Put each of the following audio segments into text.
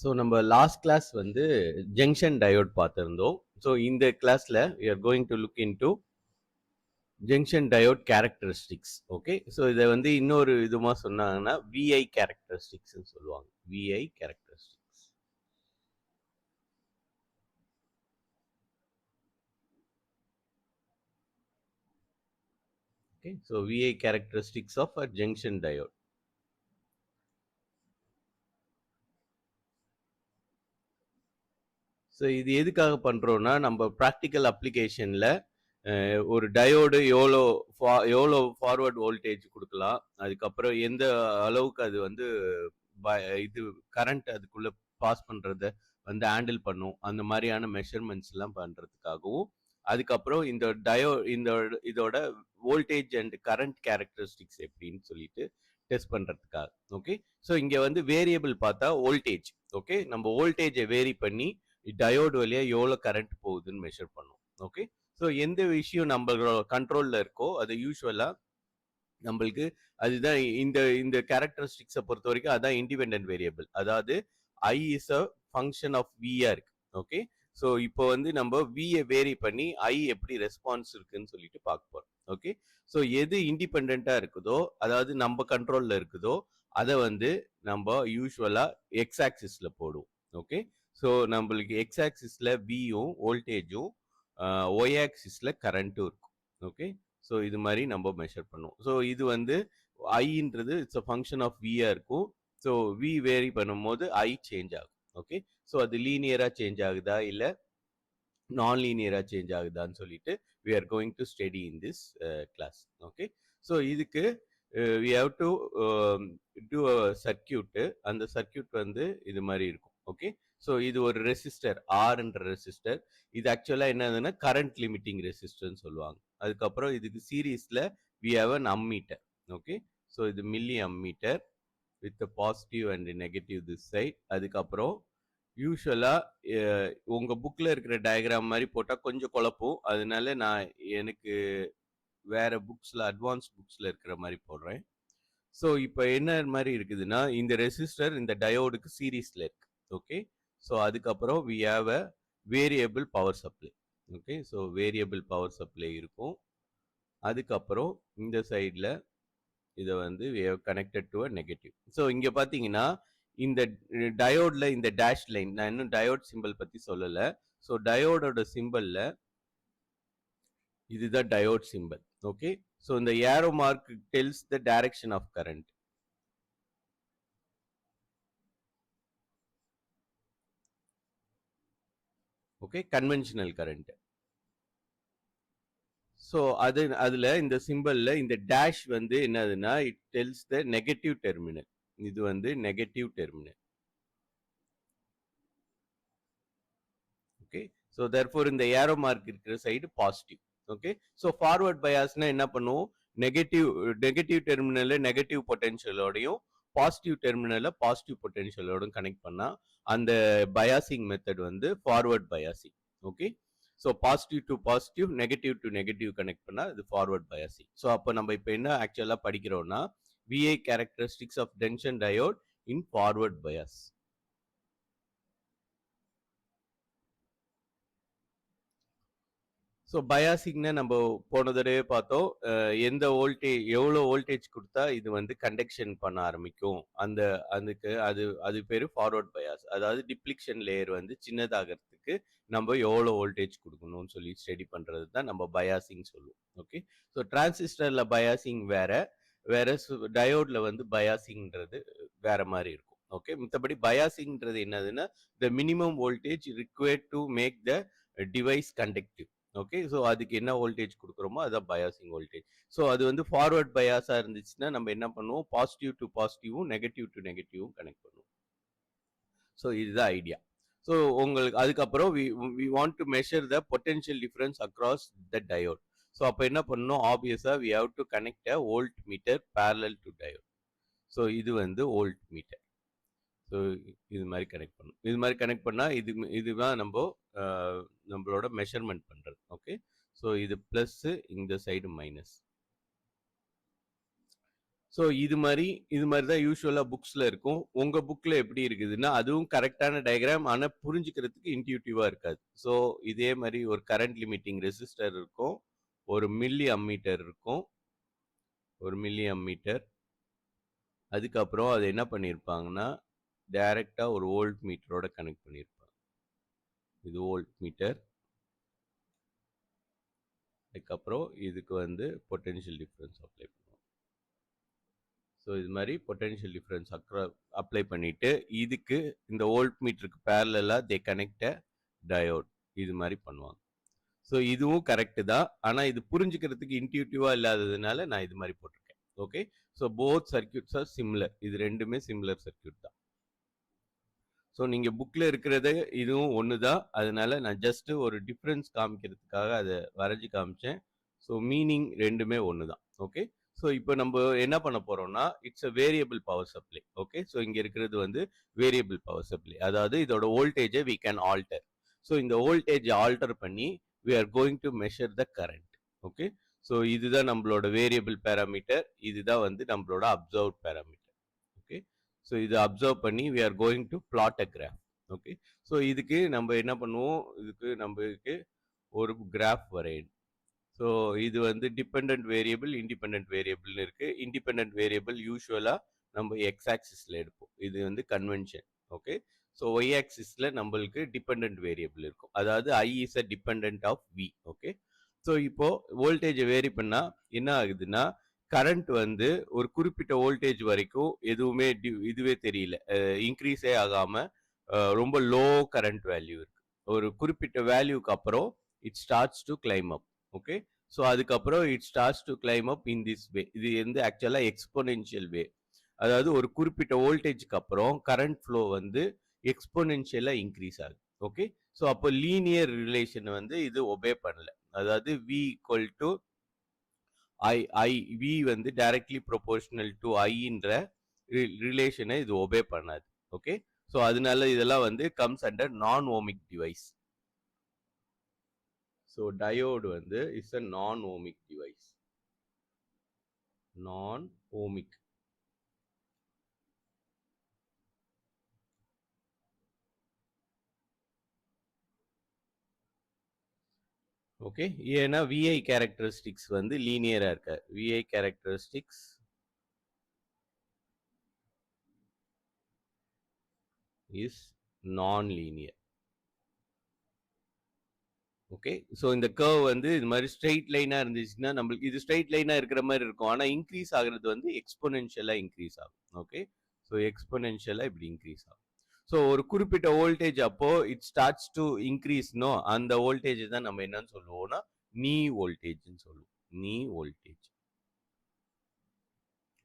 So நம்ம last class வந்து junction diode பார்த்துருந்தோம். ஸோ இந்த கிளாஸில் we are going to look into junction diode characteristics. Okay, so இதை வந்து இன்னொரு விதமாக சொன்னாங்கன்னா விஐ கேரக்டரிஸ்டிக்ஸ்ன்னு சொல்லுவாங்க. VI characteristics. Okay, so VI characteristics of a junction diode. So இது எதுக்காக பண்ணுறோன்னா, நம்ம ப்ராக்டிக்கல் அப்ளிகேஷனில் ஒரு டயோடு எவ்வளோ ஃபார்வர்ட் வோல்டேஜ் கொடுக்கலாம், அதுக்கப்புறம் எந்த அளவுக்கு அது வந்து இது கரண்ட் அதுக்குள்ளே பாஸ் பண்ணுறத வந்து ஹேண்டில் பண்ணும், அந்த மாதிரியான மெஷர்மெண்ட்ஸ்லாம் பண்ணுறதுக்காகவும், அதுக்கப்புறம் இதோட வோல்டேஜ் அண்ட் கரண்ட் கேரக்டரிஸ்டிக்ஸ் எப்படின்னு சொல்லிட்டு டெஸ்ட் பண்ணுறதுக்காக. ஓகே, ஸோ இங்கே வந்து வேரியபிள் பார்த்தா வோல்டேஜ். ஓகே, நம்ம வோல்டேஜை வேரி பண்ணி டயோடு வழியாக எவ்வளோ கரண்ட் போகுதுன்னு மெஷர் பண்ணும். ஓகே, ஸோ எந்த விஷயம் நம்மளோட கண்ட்ரோலில் இருக்கோ அது யூஸ்வலாக நம்மளுக்கு அதுதான் இந்த கேரக்டரிஸ்டிக்ஸை பொறுத்த வரைக்கும் அதான் இண்டிபெண்டன்ட் வேரியபிள். அதாவது I is a function of வியா இருக்கு. ஓகே, ஸோ இப்போ வந்து நம்ம வியை வேரி பண்ணி ஐ எப்படி ரெஸ்பான்ஸ் இருக்குன்னு சொல்லிட்டு பார்க்க போறோம். ஓகே, ஸோ எது இண்டிபெண்ட்டாக இருக்குதோ, அதாவது நம்ம கண்ட்ரோலில் இருக்குதோ, அதை வந்து நம்ம யூஸ்வலாக எக்ஸ் ஆக்சிஸில் போடுவோம். ஓகே, ஸோ நம்மளுக்கு எக்ஸ் ஆக்சிஸில் வியும் வோல்டேஜும், ஒய் ஆக்சிஸில் கரண்ட்டும் இருக்கும். ஓகே, ஸோ இது மாதிரி நம்ம மெஷர் பண்ணுவோம். ஸோ இது வந்து ஐன்றது இட்ஸ் அ ஃபங்க்ஷன் ஆஃப் வியா இருக்கும். ஸோ வி வேரி பண்ணும்போது ஐ சேஞ்ச் ஆகும். ஓகே, ஸோ அது லீனியராக சேஞ்ச் ஆகுதா இல்லை நான் லீனியராக சேஞ்ச் ஆகுதான்னு சொல்லிட்டு we are going to study in this class. Okay, so இதுக்கு we have to do a circuit. அந்த சர்க்கியூட் வந்து இது மாதிரி இருக்கும். ஓகே, ஸோ இது ஒரு ரெசிஸ்டர், ஆர்ன்ற ரெசிஸ்டர். இது ஆக்சுவலாக என்னதுன்னா கரண்ட் லிமிட்டிங் ரெசிஸ்டர்னு சொல்லுவாங்க. அதுக்கப்புறம் இதுக்கு சீரீஸில் we have an ammeter. Okay, so இது milli ammeter with positive and negative this side. அதுக்கப்புறம் யூஸ்வலாக உங்கள் புக்கில் இருக்கிற டயக்ராம் மாதிரி போட்டால் கொஞ்சம் குழப்பும், அதனால நான் எனக்கு வேறு புக்ஸில் அட்வான்ஸ் புக்ஸில் இருக்கிற மாதிரி போடுறேன். ஸோ இப்போ என்ன மாதிரி இருக்குதுன்னா, இந்த ரெசிஸ்டர் இந்த டயோடுக்கு சீரீஸில் இருக்கு. ஓகே, ஸோ அதுக்கப்புறம் we have a variable power supply. Okay, so variable power supply இருக்கும். அதுக்கப்புறம் இந்த சைடில் இதை வந்து we have connected to a negative. So இங்கே பார்த்தீங்கன்னா இந்த டயோடில் இந்த டேஷ் லைன், நான் இன்னும் டயோட் சிம்பிள் பற்றி சொல்லலை. ஸோ டயோடோட சிம்பிளில் இதுதான் டயோட் சிம்பிள். ஓகே, ஸோ இந்த aero mark tells the direction of current. Okay, conventional current. So அதில் இந்த சிம்பிளில் இந்த டேஷ் வந்து என்னதுன்னா it tells the negative terminal. இது வந்து negative terminal. Okay, so therefore இந்த ஏரோ மார்க் இருக்கிற side positive. Okay, so forward பயாஸ்னா என்ன பண்ணுவோம், நெகட்டிவ் டெர்மினலில் நெகட்டிவ் பொட்டென்ஷியலோடையும் பாசிட்டிவ் டெர்மினலில் பாசிட்டிவ் பொட்டென்ஷியலோடும் கனெக்ட் பண்ணால் அந்த பயாசிங் மெத்தட் வந்து forward biasing. Okay, so positive to positive, negative to negative connect பண்ணால் இது ஃபார்வர்ட் பயாசிங். ஸோ அப்போ நம்ம இப்போ என்ன ஆக்சுவலாக படிக்கிறோம்னா VI characteristics of junction diode in forward bias. So பயாசிங்னா நம்ம போன தடவை பார்த்தோம், எந்த வோல்டேஜ் எவ்வளோ வோல்டேஜ் கொடுத்தா இது வந்து கண்டக்ஷன் பண்ண ஆரம்பிக்கும், அது பேர் ஃபார்வர்ட் பயாஸ். அதாவது டிப்ளிக்ஷன் லேயர் வந்து சின்னதாகிறதுக்கு நம்ம எவ்வளோ வோல்டேஜ் கொடுக்கணும்னு சொல்லி ஸ்டடி பண்ணுறது தான் நம்ம பயாசிங் சொல்லுவோம். ஓகே, ஸோ டிரான்சிஸ்டரில் பயாசிங் வேற டயோடில் வந்து பயாசிங்கிறது வேற மாதிரி இருக்கும். ஓகே, மற்றபடி பயாசிங்கிறது என்னதுன்னா the minimum voltage required to make the device conductive. Okay, so அதுக்கு என்ன வோல்டேஜ் கொடுக்குறோமோ அதான் பயாசிங் வோல்டேஜ். ஸோ அது வந்து ஃபார்வர்ட் பயாஸாக இருந்துச்சுன்னா நம்ம என்ன பண்ணுவோம், பாசிட்டிவ் டு பாசிட்டிவும் நெகட்டிவ் டு நெகட்டிவும் கனெக்ட் பண்ணுவோம். ஸோ இதுதான் ஐடியா. ஸோ உங்களுக்கு அதுக்கப்புறம் we want to measure the potential difference across the diode. So அப்போ என்ன பண்ணணும், ஆப்வியஸாக we have to connect a volt meter parallel to diode. So இது வந்து வோல்ட் மீட்டர். ஸோ இது மாதிரி கனெக்ட் பண்ணணும். இது மாதிரி கனெக்ட் பண்ணால் இதுதான் நம்மளோட மெஷர்மெண்ட் பண்ணுறது. ஓகே, ஸோ இது ப்ளஸ்ஸு, இந்த சைடு மைனஸ். ஸோ இது மாதிரி தான் யூஸ்வலாக புக்ஸில் இருக்கும். உங்கள் புக்கில் எப்படி இருக்குதுன்னா அதுவும் கரெக்டான டயக்ராம், ஆனால் புரிஞ்சுக்கிறதுக்கு இன்ட்யூட்டிவாக இருக்காது. ஸோ இதே மாதிரி ஒரு கரண்ட் லிமிட்டிங் ரெசிஸ்டர் இருக்கும், ஒரு மில்லி அம்மீட்டர் இருக்கும், அதுக்கப்புறம் அது என்ன பண்ணியிருப்பாங்கன்னா டைரெக்டாக ஒரு வோல்ட் மீட்டரோட கனெக்ட் பண்ணியிருப்பாங்க. இது வோல்ட் மீட்டர். அதுக்கப்புறம் இதுக்கு வந்து பொட்டென்ஷியல் டிஃப்ரென்ஸ் அப்ளை பண்ணுவோம். ஸோ இது மாதிரி பொட்டென்ஷியல் டிஃப்ரென்ஸ் அப்ளை பண்ணிட்டு இதுக்கு இந்த வோல்ட் மீட்டருக்கு பேரலாக தே கனெக்ட் டயோட் இது மாதிரி பண்ணுவாங்க. ஸோ இதுவும் கரெக்டு தான், ஆனால் இது புரிஞ்சுக்கிறதுக்கு இன்ட்யூட்டிவாக இல்லாததுனால நான் இது மாதிரி போட்டிருக்கேன். Okay, so both circuits are similar. இது ரெண்டுமே சிமிலர் சர்க்கியூட் தான். ஸோ நீங்கள் புக்கில் இருக்கிறது இதுவும் ஒன்று தான், அதனால நான் ஜஸ்ட் ஒரு டிஃப்ரென்ஸ் காமிக்கிறதுக்காக அதை வரைஞ்சி காமிச்சேன். ஸோ மீனிங் ரெண்டுமே ஒன்று தான். ஓகே, ஸோ இப்போ நம்ம என்ன பண்ண போறோம்னா it's a variable power supply. Okay, so இங்கே இருக்கிறது வந்து வேரியபிள் பவர் சப்ளை, அதாவது இதோட வோல்டேஜை வி கேன் ஆல்டர். ஸோ இந்த வோல்டேஜை ஆல்டர் பண்ணி we are going to measure the current. Okay, so இதுதான் நம்மளோட வேரியபிள் பேராமீட்டர், இதுதான் வந்து நம்மளோட அப்சர்வ் பேராமீட்டர். ஓகே, ஸோ இதை அப்சர்வ் பண்ணி we are going to plot a graph. Okay, so இதுக்கு நம்ம என்ன பண்ணுவோம், இதுக்கு நம்மளுக்கு ஒரு கிராஃப் வரையணும். ஸோ இது வந்து டிபெண்ட் வேரியபிள், இண்டிபெண்ட் வேரியபிள்னு இருக்கு. இண்டிபெண்ட் வேரியபிள் யூஸ்வலாக நம்ம எக்ஸ் ஆக்சிஸில் எடுப்போம், இது வந்து கன்வென்ஷன். ஓகே, ஸோ ஒய் ஆக்சிஸில் நம்மளுக்கு டிபெண்ட் வேரியபிள் இருக்கும், அதாவது I is a depend of V. Okay, so இப்போ வோல்டேஜை வேரி பண்ணால் என்ன ஆகுதுன்னா கரண்ட் வந்து ஒரு குறிப்பிட்ட வோல்டேஜ் வரைக்கும் எதுவுமே இதுவே தெரியல, இன்க்ரீஸே ஆகாமல் ரொம்ப லோ கரண்ட் வேல்யூ இருக்கு. ஒரு குறிப்பிட்ட வேல்யூக்கு அப்புறம் it starts to climb up. Okay, so அதுக்கப்புறம் it starts to climb up in this way. இது வந்து ஆக்சுவலாக எக்ஸ்போனென்ஷியல் வே, அதாவது ஒரு குறிப்பிட்ட வோல்டேஜ்க்கு அப்புறம் கரண்ட் ஃப்ளோ வந்து எக்ஸ்போனென்ஷியலாக இன்க்ரீஸ் ஆகுது. ஓகே, ஸோ அப்போ லீனியர் ரிலேஷன் வந்து இது ஒபே பண்ணல, அதாவது V equal to I V வந்து டைரக்ட்லி ப்ரொபோர்ஷனல் டு ஐன்ற ரிலேஷனை இது ஒபே பண்ணாது. ஓகே, ஸோ அதனால இதெல்லாம் வந்து comes under non ohmic device. So diode வந்து is a non ohmic device. Non ohmic. Okay, ஏன்னா விஐ கேரக்டரிஸ்டிக்ஸ் வந்து லீனியரா இருக்க, VI characteristics is non linear. Okay, so இந்த கர்வ் வந்து இது மாதிரி ஸ்ட்ரெயிட் லைனாக இருந்துச்சுன்னா நம்மளுக்கு இது ஸ்ட்ரெயிட் லைனாக இருக்கிற மாதிரி இருக்கும், ஆனால் இன்க்ரீஸ் ஆகுறது வந்து எக்ஸ்போனென்ஷியலாக இன்க்ரீஸ் ஆகும். ஓகே, ஸோ எக்ஸ்போனென்ஷியலாக இப்படி இன்க்ரீஸ் ஆகும். ஸோ ஒரு குறிப்பிட்ட வோல்டேஜ் அப்போ இட் ஸ்டார்ட்ஸ் டு இன்க்ரீஸ்னோ அந்த வோல்டேஜ் தான் நம்ம என்னன்னு சொல்லுவோம்னா நீ வோல்டேஜ்னு சொல்லுவோம். நீ வோல்டேஜ்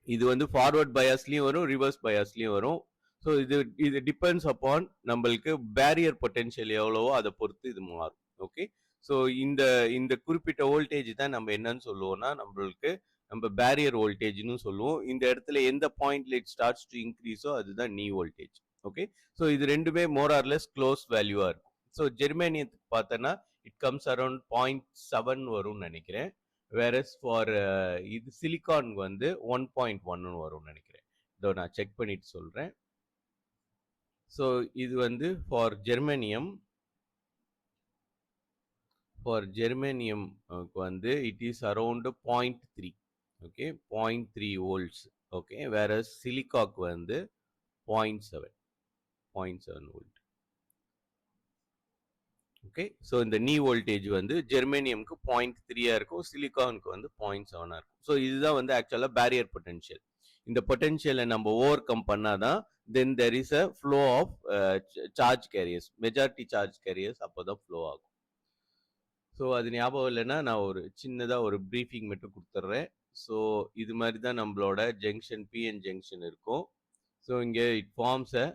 இது வந்து ஃபார்வர்ட் பயாஸ்லயும் வரும், ரிவர்ஸ் பயாஸ்லயும் வரும். ஸோ இது டிபெண்ட்ஸ் அப்பான் நம்மளுக்கு பேரியர் பொட்டென்ஷியல் எவ்வளவோ அதை பொறுத்து இது மாறும். ஓகே, ஸோ இந்த இந்த குறிப்பிட்ட வோல்டேஜ் தான் நம்ம என்னன்னு சொல்லுவோம்னா நம்மளுக்கு நம்ம பேரியர் வோல்டேஜ்னு சொல்லுவோம். இந்த இடத்துல எந்த பாயிண்ட்ல இட் ஸ்டார்ட்ஸ் டு இன்க்ரீஸோ அதுதான் நீ வோல்டேஜ். ஓகே, ஸோ இது ரெண்டுமே மோர் ஆர் லெஸ் க்ளோஸ் வேல்யூவா இருக்கும். ஸோ ஜெர்மேனியத்துக்கு பார்த்தோன்னா இட் கம்ஸ் அரௌண்ட் 0.7 வரும்னு நினைக்கிறேன். வேரஸ் ஃபார் இது சிலிகான் வந்து 1.1 வரும்னு நினைக்கிறேன். இதோ நான் செக் பண்ணிட்டு சொல்றேன். ஸோ இது வந்து ஃபார் ஜெர்மேனியம் வந்து it is around 0.3. Okay, 0.3 volts. Okay, வேற சிலிகாக்கு வந்து 0.7 வோல்ட். ஓகே, ஸோ இந்த நீ வோல்டேஜ் வந்து ஜெர்மேனியம்க்கு 0.3 இருக்கும், சிலிகானுக்கு வந்து 0.7 இருக்கும். ஸோ இதுதான் வந்து ஆக்சுவலாக பேரியர் பொட்டென்ஷியல். இந்த பொட்டென்ஷியலை நம்ம ஓவர் கம் பண்ணாதான் then there is a flow of charge carriers, majority charge carriers அப்போதான் ஃப்ளோ ஆகும். ஸோ அது ஞாபகம் இல்லைன்னா நான் ஒரு சின்னதாக ஒரு ப்ரீஃபிங் மட்டும் கொடுத்துட்றேன். ஸோ இது மாதிரி தான் நம்மளோட ஜங்ஷன் பிஎன் ஜங்ஷன் இருக்கும். ஸோ இங்கே it forms a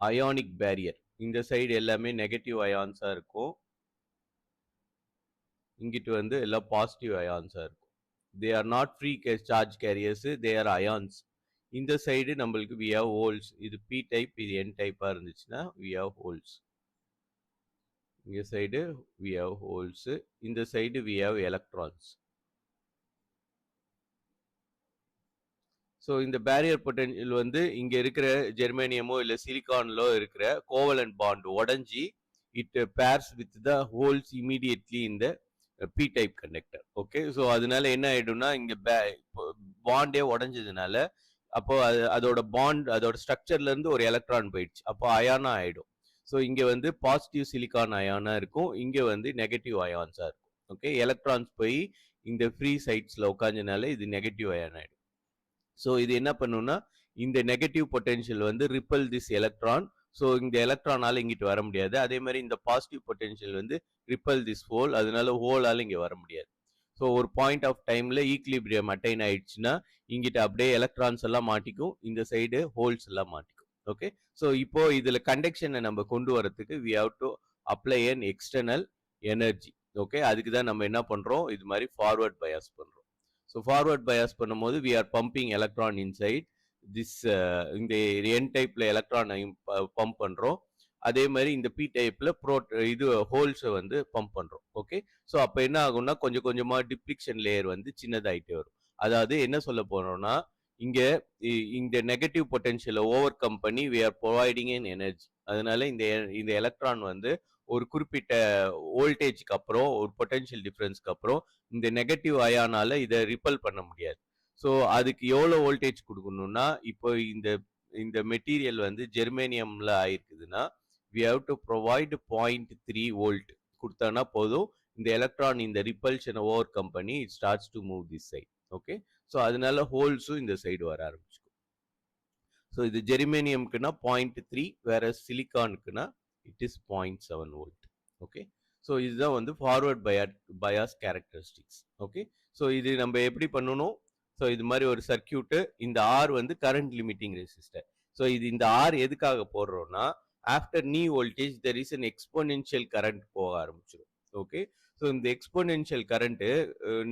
ionic barrier. இந்த சைடு எல்லாமே நெகட்டிவ் அயான்ஸாக இருக்கும், இங்கிட்டு வந்து எல்லாம் பாசிட்டிவ் அயான்ஸாக இருக்கும். They are not free charge carriers, they are ions. இந்த சைடு நம்மளுக்கு வி ஹவ் ஹோல்ஸ். இது பி டைப், இது என் டைப்பாக இருந்துச்சுன்னா வி ஹவ் ஹோல்ஸ். இங்க சைடு வி ஹவ் ஹோல்ஸ், இந்த side we have electrons. So இந்த பேரியர் பொட்டன்ஷியல் வந்து இங்க இருக்கிற ஜெர்மேனியமோ இல்ல சிலிகான்லோ இருக்கிற கோவலன்ட் பாண்ட் உடஞ்சி it pairs with the holes immediately இந்த P type conductor. Okay, so அதனால என்ன ஆயிடும்னா இங்க பாண்டே உடஞ்சதுனால அப்போ அதோட பாண்ட் அதோட ஸ்ட்ரக்சர்ல இருந்து ஒரு எலக்ட்ரான் போயிடுச்சு, அப்போ அயானா ஆயிடும். ஸோ இங்க வந்து பாசிட்டிவ் சிலிகான் அயானா இருக்கும், இங்க வந்து நெகட்டிவ் அயான்ஸா இருக்கும். ஓகே, எலக்ட்ரான்ஸ் போய் இந்த ஃப்ரீ சைட்ஸ்ல உட்காந்தனால இது நெகட்டிவ் அயான் ஆயிடும். ஸோ இது என்ன பண்ணுன்னா இந்த நெகட்டிவ் பொட்டென்ஷியல் வந்து ரிப்பல் திஸ் எலக்ட்ரான். ஸோ இந்த எலக்ட்ரானால இங்கிட்டு வர முடியாது. அதே மாதிரி இந்த பாசிட்டிவ் பொட்டென்ஷியல் வந்து ரிப்பல் திஸ் ஹோல், அதனால ஹோலால இங்க வர முடியாது. ஸோ ஒரு பாயிண்ட் ஆஃப் டைம்ல ஈக்லிபிரியம் அட்டைன் ஆயிடுச்சுன்னா இங்கிட்ட அப்படியே எலக்ட்ரான்ஸ் எல்லாம் மாட்டிக்கும், இந்த சைடு ஹோல்ஸ் எல்லாம் மாட்டிக்கும். ஓகே, ஸோ இப்போ இதுல கண்டக்ஷனை நம்ம கொண்டு வரதுக்கு we have to apply an external energy. Okay, அதுக்கு தான் நம்ம என்ன பண்றோம், இது மாதிரி ஃபார்வர்ட் பயாஸ் பண்றோம். ஸோ ஃபார்வர்ட் பயாஸ் பண்ணும்போது we are pumping electron inside this. இந்த என் டைப்ல எலக்ட்ரானையும் பம்ப் பண்றோம், அதே மாதிரி இந்த பி டைப்ல இது ஹோல்ஸை வந்து பம்ப் பண்றோம். ஓகே, ஸோ அப்போ என்ன ஆகும்னா கொஞ்சம் கொஞ்சமா டிப்ளிக்ஷன் லேயர் வந்து சின்னதாயிட்டே வரும். அதாவது என்ன சொல்ல போறோம்னா இங்க இந்த நெகட்டிவ் பொட்டன்ஷியலை ஓவர் கம் பண்ணி we are providing in energy. அதனால இந்த எலக்ட்ரான் வந்து ஒரு குறிப்பிட்ட வோல்டேஜ்க்கு அப்புறம் ஒரு பொட்டன்ஷியல் டிஃபரன்ஸ்க்கு அப்புறம் இந்த நெகட்டிவ் அயானால இதை ரிப்பல் பண்ண முடியாது. ஸோ அதுக்கு எவ்வளோ வோல்டேஜ் கொடுக்கணும்னா இப்போ இந்த இந்த மெட்டீரியல் வந்து ஜெர்மேனியம்ல ஆயிருக்குதுன்னா we have to provide 0.3 volt கொடுத்தானா போதும், இந்த எலக்ட்ரான் இந்த ரிப்பல்ஷனை ஓவர் கம் பண்ணி it starts to move this side. Okay, so அதனால ஹோல்ஸும் இந்த சைடு வர ஆரம்பிச்சுக்கும். ஸோ இது ஜெர்மேனியம்க்குன்னா 0.3, வேற சிலிகானுக்குன்னா it is 0.7 volt. Okay, so இதுதான் வந்து forward bias characteristics. Okay, so இது நம்ம எப்படி பண்ணணும், ஸோ இது மாதிரி ஒரு சர்க்கியூட்டு, இந்த ஆர் வந்து கரண்ட் லிமிட்டிங் ரெசிஸ்டர். ஸோ இது இந்த ஆர் எதுக்காக போடுறோம்னா ஆஃப்டர் நீ voltage there is an exponential current போக ஆரம்பிச்சிடும். ஓகே, ஸோ இந்த எக்ஸ்போனென்ஷியல் கரண்ட்டு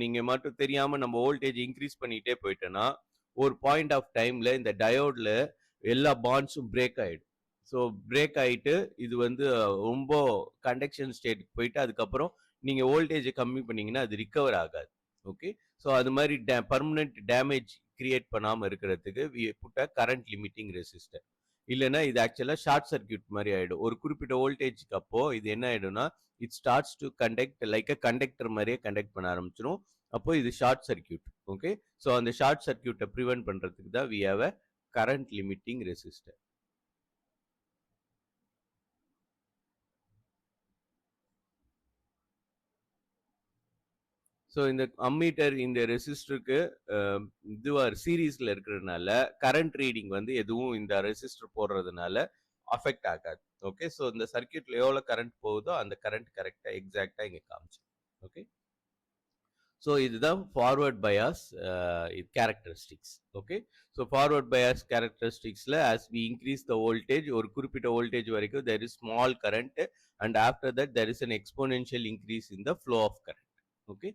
நீங்க மட்டும் தெரியாம நம்ம வோல்டேஜ் இன்க்ரீஸ் பண்ணிட்டே போயிட்டோன்னா ஒரு பாயிண்ட் ஆஃப் டைம்ல இந்த டயோட்ல எல்லா பாண்ட்ஸும் பிரேக் ஆயிடும். ஸோ பிரேக் ஆயிட்டு இது வந்து ரொம்ப கண்டக்ஷன் ஸ்டேட்டுக்கு போயிட்டு அதுக்கப்புறம் நீங்க வோல்டேஜை கம்மி பண்ணீங்கன்னா அது ரிகவர் ஆகாது. ஓகே, ஸோ அது மாதிரி பர்மனன்ட் டேமேஜ் கிரியேட் பண்ணாம இருக்கிறதுக்கு we put a current limiting resistor. இல்லைன்னா இது ஆக்சுவலா ஷார்ட் சர்க்கியூட் மாதிரி ஆயிடும். ஒரு குறிப்பிட்ட வோல்டேஜ்க்கு அப்போ இது என்ன ஆயிடும்னா it starts to conduct like a conductor மாதிரியே கண்டக்ட் பண்ண ஆரம்பிச்சிடும். அப்போ இது ஷார்ட் சர்க்கியூட். ஓகே, ஸோ அந்த ஷார்ட் சர்க்கியூட்டை ப்ரிவென்ட் பண்றதுக்கு தான் we have a current limiting resistor. So இந்த அம்மீட்டர் இந்த ரெசிஸ்டருக்கு இதுவா சீரீஸ்ல இருக்கிறதுனால கரண்ட் ரீடிங் வந்து எதுவும் இந்த ரெசிஸ்டர் போடுறதுனால அஃபெக்ட் ஆகாது. ஓகே, ஸோ இந்த சர்க்கியூட்ல எவ்வளோ கரண்ட் போகுதோ அந்த கரண்ட் கரெக்டா எக்ஸாக்டா இங்க காமிச்சு. ஓகே, ஸோ இதுதான் forward bias characteristics. Okay, so forward bias கேரக்டரிஸ்டிக்ஸ்ல as we increase the voltage ஒரு குறிப்பிட்ட வோல்டேஜ் வரைக்கும் there is small current and after that there is an exponential increase in the flow of current. Okay,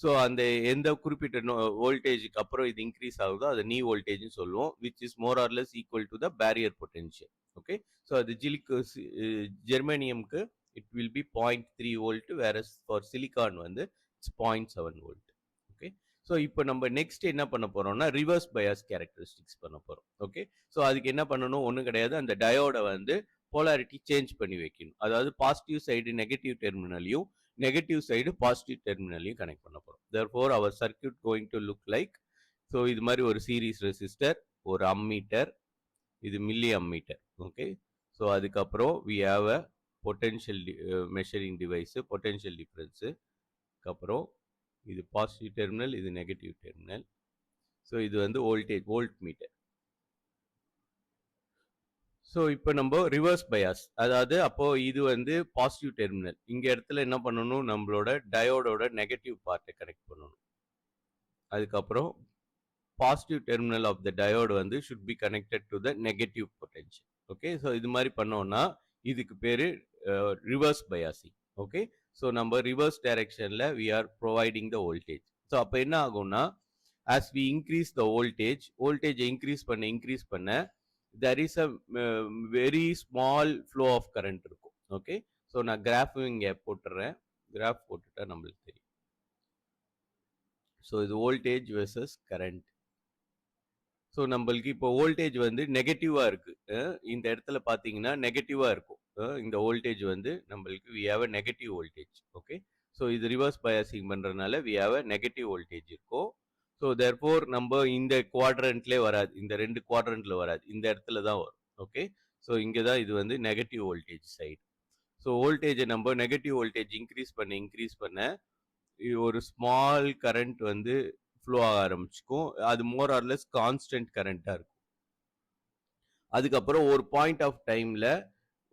so அந்த எந்த குறிப்பிட்ட வோல்டேஜுக்கு அப்புறம் இது increase ஆகுதோ அதை நீ வோல்டேஜ்னு சொல்லுவோம், which is more or less equal to the barrier potential. Okay, so அது ஜெர்மேனியம்க்கு இட் வில் பி 0.3 வோல்ட், வேற ஃபார் சிலிகான் வந்து இட்ஸ் 0.7 வோல்ட். ஓகே, ஸோ இப்போ நம்ம நெக்ஸ்ட் என்ன பண்ண போறோம்னா ரிவர்ஸ் பயாஸ் கேரக்டரிஸ்டிக்ஸ் பண்ண போறோம். ஓகே, ஸோ அதுக்கு என்ன பண்ணணும், ஒன்றும் கிடையாது, அந்த டயோடை வந்து போலாரிட்டி சேஞ்ச் பண்ணி வைக்கணும். அதாவது பாசிட்டிவ் சைடு நெகட்டிவ் டெர்மினலையும் நெகட்டிவ் சைடு பாசிட்டிவ் டெர்மினலையும் கனெக்ட் பண்ண போறோம். Therefore our circuit going to look like, so இது மாதிரி ஒரு சீரீஸ் ரெசிஸ்டர், ஒரு அம்மீட்டர், இது மில்லி அம்மீட்டர். ஓகே, ஸோ அதுக்கப்புறம் we have a potential measuring device, potential difference, அப்புறம் இது பாசிட்டிவ் டெர்மினல், இது நெகட்டிவ் டெர்மினல். ஸோ இது வந்து வோல்டேஜ் வோல்ட் மீட்டர். ஸோ இப்போ நம்ம ரிவர்ஸ் பயாஸ், அதாவது அப்போ இது வந்து பாசிட்டிவ் டெர்மினல், இங்க இடத்துல என்ன பண்ணணும், நம்மளோட டயோடோட நெகட்டிவ் பார்ட்டை கனெக்ட் பண்ணணும். அதுக்கப்புறம் positive terminal of the diode வந்து should be connected to the negative potential. Okay, so இது மாதிரி பண்ணோம்னா இதுக்கு பேரு ரிவர்ஸ் பயாசிங். ஓகே, ஸோ நம்ம ரிவர்ஸ் டைரக்ஷன்ல we are providing the voltage. So அப்போ என்ன ஆகும்னா as we increase the voltage increase பண்ண there is a very small flow of current இருக்கும். ஓகே, ஸோ நான் கிராஃப் இங்கே போட்டுறேன், கிராஃப் போட்டுட்டா நம்மளுக்கு தெரியும். ஸோ இது வோல்டேஜ் வெர்சஸ் கரண்ட். ஸோ நம்மளுக்கு இப்போ வோல்டேஜ் வந்து நெகட்டிவா இருக்கு. இந்த இடத்துல பார்த்தீங்கன்னா நெகட்டிவா இருக்கும். இந்த வோல்டேஜ் வந்து நம்மளுக்கு we have a negative voltage. Okay. So இது ரிவர்ஸ் பயாசிங் பண்றதுனால we have a negative voltage இருக்கும். ஸோ தேர்ஃபோர் நம்ம இந்த குவாட்ரண்ட்லேயே வராது. இந்த 2 குவாட்ரண்ட்ல வராது. இந்த இடத்துல தான் வரும். ஓகே. ஸோ இங்கே தான் இது வந்து நெகட்டிவ் வோல்டேஜ் சைடு. ஸோ வோல்டேஜை நம்ம நெகட்டிவ் வோல்டேஜ் இன்க்ரீஸ் பண்ண ஒரு ஸ்மால் கரண்ட் வந்து ஃப்ளோ ஆக ஆரம்பிச்சுக்கும். அது மோர் ஆர் லெஸ் கான்ஸ்டன்ட் கரண்டா இருக்கும். அதுக்கப்புறம் ஒரு பாயிண்ட் ஆஃப் டைம்ல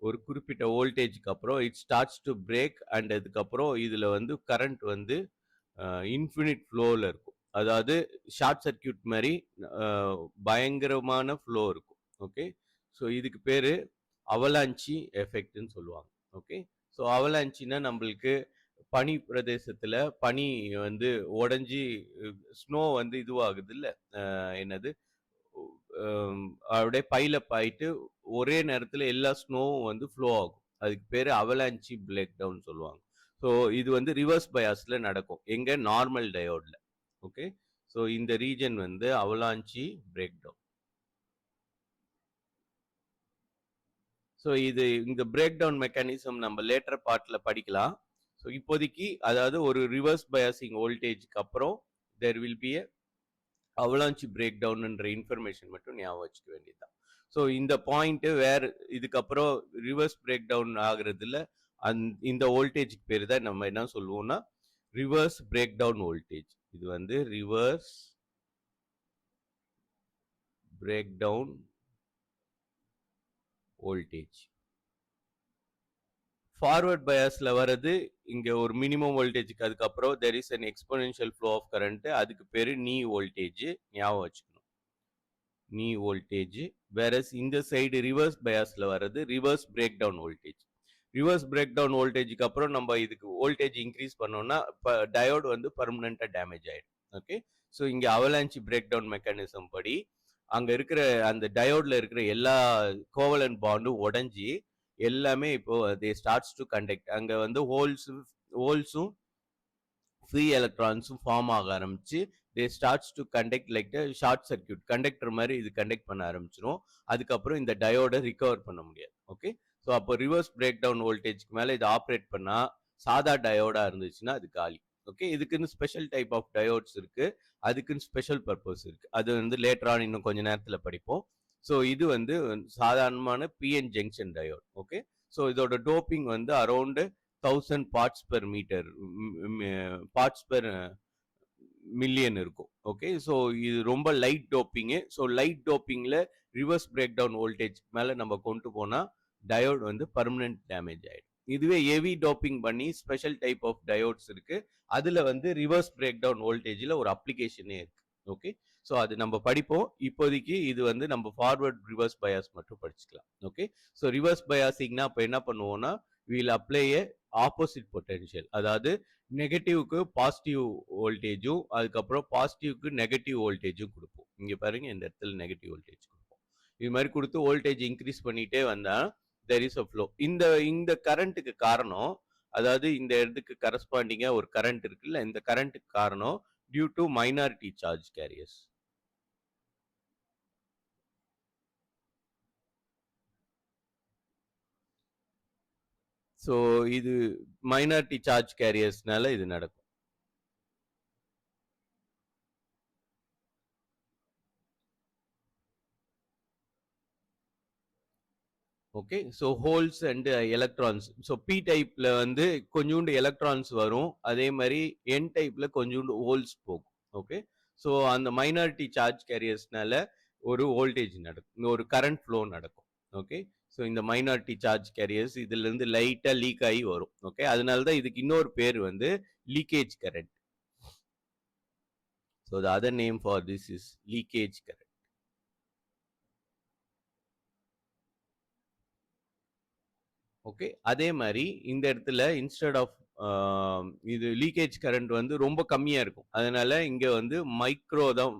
ஒரு குறிப்பிட்ட வோல்டேஜ்க்கு அப்புறம் it starts to break and அதுக்கப்புறம் இதுல வந்து கரண்ட் வந்து இன்ஃபினிட் ஃப்ளோவில் இருக்கும். அதாவது ஷார்ட் சர்க்கியூட் மாதிரி பயங்கரமான ஃப்ளோ இருக்கும். ஓகே. ஸோ இதுக்கு பேர் அவலாஞ்சி எஃபெக்ட்னு சொல்லுவாங்க. ஓகே. ஸோ அவலாஞ்சின்னா நம்மளுக்கு பனி பிரதேசத்தில் பனி வந்து உடஞ்சி ஸ்னோ வந்து இதுவாகுது இல்லை, என்னது, அப்படியே பைலப் ஆயிட்டு ஒரே நேரத்தில் எல்லா ஸ்னோவும் வந்து ஃப்ளோ ஆகும். அதுக்கு பேர் அவலாஞ்சி பிரேக் டவுன் சொல்லுவாங்க. ஸோ இது வந்து ரிவர்ஸ் பயாஸில் நடக்கும். எங்க நார்மல் டயோடில். ஓகே. ஸோ இந்த ரீஜன் வந்து அவலாஞ்சி பிரேக் டவுன். ஸோ இது இந்த பிரேக் டவுன் மெக்கானிசம் நம்ம லேட்டர் பார்ட்டில் படிக்கலாம். ஸோ இப்போதைக்கு அதாவது ஒரு ரிவர்ஸ் பயாசிங் வோல்டேஜ்க்கு அப்புறம் there will be avalanche break டவுன்ன்ற இன்ஃபர்மேஷன் மட்டும் ஞாபகம் வச்சுக்க வேண்டியதுதான். ஸோ இந்த பாயிண்ட் வேற இதுக்கப்புறம் ரிவர்ஸ் பிரேக் டவுன் ஆகுறதுல இந்த வோல்டேஜ்க்கு பேர் தான் நம்ம என்ன சொல்லுவோம்னா ரிவர்ஸ் பிரேக் டவுன் வோல்டேஜ். இது வந்து reverse break down voltage. Forward பயாஸ்ல வர்றது இங்க ஒரு மினிமம் வோல்டேஜ்க்கு அதுக்கப்புறம் there is an exponential flow of current. அதுக்கு பேரு நீ வோல்டேஜ். ஞாபகம் வச்சுக்கணும், நீ வோல்டேஜ். வேறஸ் இந்த சைடு ரிவர்ஸ் பயாஸ்ல வர்றது reverse break down voltage. Reverse break down வோல்டேஜ்க்கு அப்புறம் நம்ம இதுக்கு வோல்டேஜ் இன்க்ரீஸ் பண்ணோம்னா டயோடு வந்து பர்மனண்டா டேமேஜ் ஆயிடும். ஓகே. ஸோ இங்க அவலாஞ்சி பிரேக் டவுன் மெக்கானிசம் படி அங்க இருக்கிற அந்த டயோட்ல இருக்கிற எல்லா கோவலன்ட் பாண்டும் உடஞ்சி எல்லாமே இப்போ தே ஸ்டார்ட்ஸ் டு கண்டக்ட். அங்க வந்து ஹோல்ஸும் ஃப்ரீ எலக்ட்ரான்ஸும் ஃபார்ம் ஆக ஆரம்பிச்சு they starts to conduct like short circuit conductor மாதிரி இது கண்டக்ட் பண்ண ஆரம்பிச்சிடும். அதுக்கப்புறம் இந்த டயோடை ரிகவர் பண்ண முடியாது. ஓகே. ஸோ அப்போ ரிவர்ஸ் பிரேக் டவுன் வோல்டேஜ்க்கு மேலே இதை ஆப்ரேட் பண்ணா சாதா டயோடா இருந்துச்சுன்னா அது காலி. ஓகே. இதுக்குன்னு ஸ்பெஷல் டைப் ஆஃப் டயோட்ஸ் இருக்கு, அதுக்குன்னு ஸ்பெஷல் பர்பஸ் இருக்கு. அது வந்து லேட்டர் ஆன் இன்னும் கொஞ்ச நேரத்தில் படிப்போம். ஸோ இது வந்து சாதாரணமான PN junction diode. Okay. So இதோட டோப்பிங் வந்து around 1000 parts per meter, parts per million இருக்கும். ஓகே. ஸோ இது ரொம்ப லைட் டோப்பிங்கு. ஸோ லைட் டோப்பிங்கில் ரிவர்ஸ் பிரேக் டவுன் வோல்டேஜ் மேலே நம்ம கொண்டு போனால் டயோட் வந்து பர்மனன்ட் டேமேஜ் ஆகிடும். இதுவே ஹெவி டோப்பிங் பண்ணி ஸ்பெஷல் டைப் ஆஃப் டயோட்ஸ் இருக்கு. அதில் வந்து ரிவர்ஸ் பிரேக் டவுன் வோல்டேஜில் ஒரு அப்ளிகேஷனே இருக்கு. ஓகே. ஸோ அது நம்ம படிப்போம். இப்போதைக்கு இது வந்து நம்ம ஃபார்வர்ட் ரிவர்ஸ் பயாஸ் மட்டும் படிச்சுக்கலாம். ஓகே. ஸோ ரிவர்ஸ் பயாசிங்னா இப்போ என்ன பண்ணுவோம்னா will apply A opposite potential. அதாவது நெகட்டிவ்க்கு பாசிட்டிவ் வோல்டேஜும் அதுக்கப்புறம் பாசிட்டிவ்க்கு நெகட்டிவ் வோல்டேஜும் கொடுப்போம். இங்க பாருங்க, இந்த இடத்துல நெகட்டிவ் வோல்டேஜ் கொடுப்போம். இது மாதிரி கொடுத்து வோல்டேஜ் இன்க்ரீஸ் பண்ணிட்டே வந்தா there is a flow. இந்த கரண்ட்டுக்கு காரணம், அதாவது இந்த இடத்துக்கு கரஸ்பாண்டிங்கா ஒரு கரண்ட் இருக்குல்ல, இந்த கரண்ட்டுக்கு காரணம் due to minority charge carriers. So இது மைனாரிட்டி சார்ஜ் கேரியர்ஸ்னால இது நடக்கும். Okay. So holes and electrons. So P டைப்ல வந்து கொஞ்சோண்டு எலக்ட்ரான்ஸ் வரும், அதே மாதிரி என் டைப்ல கொஞ்சோண்டு ஹோல்ஸ் போகும். ஓகே. ஸோ அந்த மைனாரிட்டி சார்ஜ் கேரியர்ஸ்னால ஒரு வோல்டேஜ் நடக்கும், ஒரு கரண்ட் ஃப்ளோ நடக்கும். ஓகே. ஸோ இந்த மைனாரிட்டி சார்ஜ் கேரியர்ஸ் இதுல இருந்து லைட்டா லீக் ஆகி வரும். ஓகே. அதனால தான் இதுக்கு இன்னொரு பேர் வந்து leakage current. So the other name for this is leakage current. Okay. அதே மாதிரி இந்த இடத்துல இன்ஸ்டெட் ஆஃப் இது லீக்கேஜ் கரண்ட் வந்து ரொம்ப கம்மியா இருக்கும். அதனால இங்க வந்து மைக்ரோ தான்,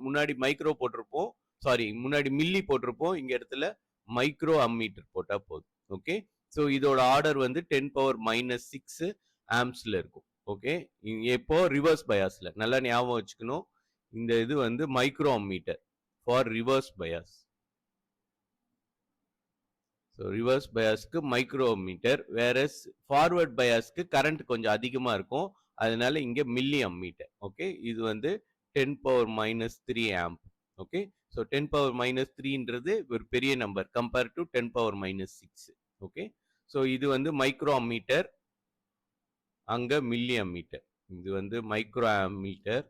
முன்னாடி மைக்ரோ போட்டிருப்போம், சாரி முன்னாடி மில்லி போட்டிருப்போம், இங்க இடத்துல மைக்ரோ அம்மீட்டர் போட்டா போதும். ஓகே. ஸோ இதோட ஆர்டர் வந்து 10⁻⁻6 ஆம்ஸ்ல இருக்கும். ஓகே. எப்போ ரிவர்ஸ் பயாஸ்ல நல்லா ஞாபகம் வச்சுக்கணும். இந்த இது வந்து micro ammeter for reverse bias. So reverse biasக்கு மைக்ரோமீட்டர், whereas forward biasக்கு current கொஞ்சம் அதிகமா இருக்கும், அதனால இங்க மில்லி அம்மீட்டர். ஓகே, இது வந்து 10 power minus 3 amp. Okay, so 10 power minus 3ன்றது ஒரு பெரிய number compare to 10 power minus 6. Okay, so இது வந்து மைக்ரோ அம்மீட்டர், அங்க மில்லி அம்மீட்டர். இது வந்து மைக்ரோ அம்மீட்டர்,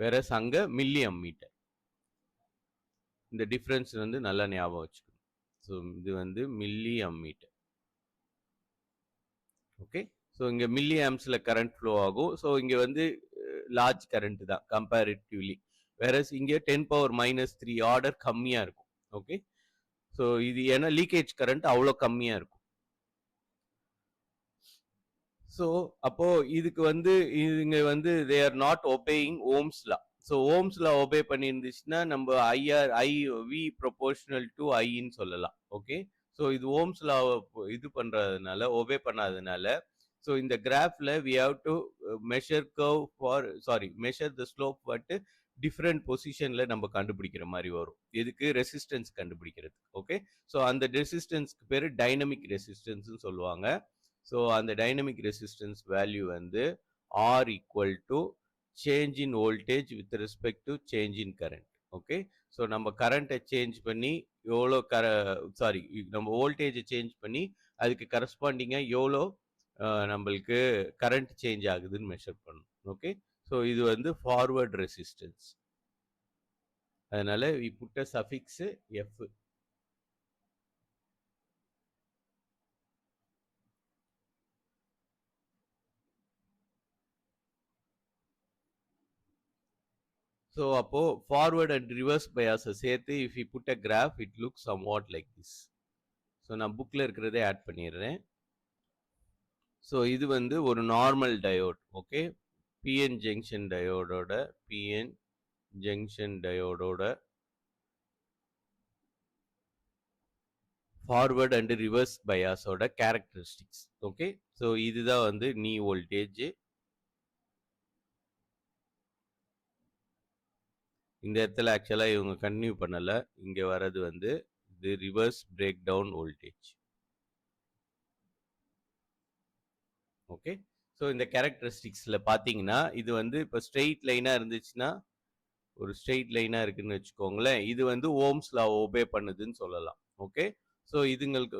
whereas அங்க மில்லி அம்மீட்டர். இந்த டிஃபரன்ஸ் வந்து நல்லா ஞாபகம் வச்சுக்கணும். ஸோ இது வந்து மில்லி அம்மீட்டர். ஓகே, ஸோ இங்கே மில்லி ஆம்ஸில் கரண்ட் ஃப்ளோ ஆகும். ஸோ இங்கே வந்து லார்ஜ் கரண்ட் தான் கம்பேரிட்டிவ்லி, வேறஸ் இங்கே 10 பவர் மைனஸ் 3 ஆர்டர் கம்மியாக இருக்கும். ஓகே, ஸோ இது ஏன்னா லீக்கேஜ் கரண்ட் அவ்வளோ கம்மியாக இருக்கும். ஸோ அப்போ இதுக்கு வந்து இங்க வந்து they are not obeying Ohm's law. So Ohm's law obey பண்ணியிருந்துச்சுன்னா நம்ம வி ப்ரொபோர்ஷனல் டு ஐன்னு சொல்லலாம். ஓகே, ஸோ இது ஓம்ஸ் லா இது பண்றதுனால, ஒபே பண்ணாததுனால, ஸோ இந்த கிராஃப்ல we have to measure curve for measure the slope but different பொசிஷன்ல நம்ம கண்டுபிடிக்கிற மாதிரி வரும். எதுக்கு? ரெசிஸ்டன்ஸ் கண்டுபிடிக்கிறது. ஓகே, ஸோ அந்த ரெசிஸ்டன்ஸ்க்கு பேரு டைனமிக் ரெசிஸ்டன்ஸ் சொல்லுவாங்க. ஸோ அந்த டைனமிக் ரெசிஸ்டன்ஸ் வேல்யூ வந்து R equal to change in voltage with respect to change in current. Okay, so நம்ம கரண்ட்டை சேஞ்ச் பண்ணி எவ்வளோ நம்ம வோல்டேஜை சேஞ்ச் பண்ணி அதுக்கு கரஸ்பாண்டிங்காக எவ்வளோ நம்மளுக்கு கரண்ட் சேஞ்ச் ஆகுதுன்னு மெஷர் பண்ணணும். ஓகே, ஸோ இது வந்து ஃபார்வர்ட் ரெசிஸ்டன்ஸ், அதனால we put a suffix F. So அப்போ ஃபார்வர்ட் அண்ட் ரிவர்ஸ் பயாஸை சேர்த்து if we put a graph it looks somewhat like this. So நான் புக்கில் இருக்கிறதே ஆட் பண்ணிடுறேன். ஸோ இது வந்து ஒரு normal diode. Okay, PN junction டயோடோட ஃபார்வர்ட் அண்ட் ரிவர்ஸ் பயாஸோட கேரக்டரிஸ்டிக்ஸ். ஓகே, ஸோ இதுதான் வந்து நீ வோல்டேஜ். இந்த இடத்துல ஆக்சுவலாக இவங்க கன்டினியூ பண்ணலை, இங்கே வர்றது வந்து இது reverse break down voltage. Okay, so இந்த கேரக்டரிஸ்டிக்ஸில் பார்த்தீங்கன்னா இது வந்து இப்போ ஸ்ட்ரெயிட் லைனாக இருந்துச்சுன்னா, ஒரு ஸ்ட்ரெயிட் லைனாக இருக்குன்னு வச்சுக்கோங்களேன், இது வந்து ஓம்ஸ் லா ஒபே பண்ணுதுன்னு சொல்லலாம். ஓகே, ஸோ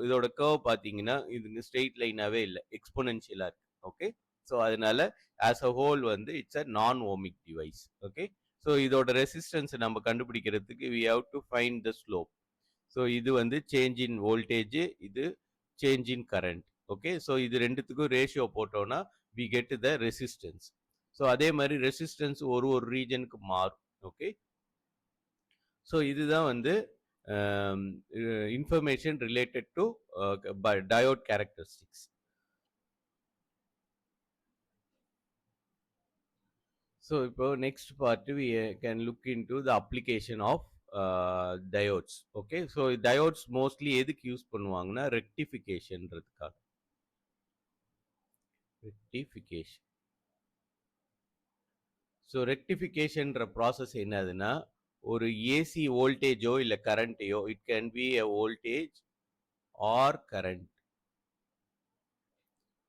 இதோட கர்வ் பார்த்தீங்கன்னா இதுங்க ஸ்ட்ரெயிட் லைனாகவே இல்லை, எக்ஸ்போனென்ஷியலாக இருக்கு. ஓகே, ஸோ அதனால ஆஸ் அ ஹோல் வந்து it's a non ohmic device. Okay, so இதோட ரெசிஸ்டன்ஸ் நம்ம கண்டுபிடிக்கிறதுக்கு we have to find the slope. So இது வந்து சேஞ்ச் இன் வோல்டேஜ், இது change in current. Okay, so இது ரெண்டுத்துக்கும் ரேஷியோ போட்டோம்னா we get the resistance. So அதே மாதிரி ரெசிஸ்டன்ஸ் ஒரு ரீஜனுக்கு மாறும். ஓகே, ஸோ இதுதான் வந்து information related to diode characteristics. So இப்போ next part we can look into the application of diodes. Okay, so diodes mostly எதுக்கு யூஸ் பண்ணுவாங்கன்னா ரெக்டிஃபிகேஷன்றதுக்காக. ரெக்டிஃபிகேஷன். ஸோ ரெக்டிஃபிகேஷன்ற ப்ராசஸ் என்னதுன்னா, ஒரு ஏசி வோல்டேஜோ இல்லை கரண்ட்டையோ, it can be a voltage or current,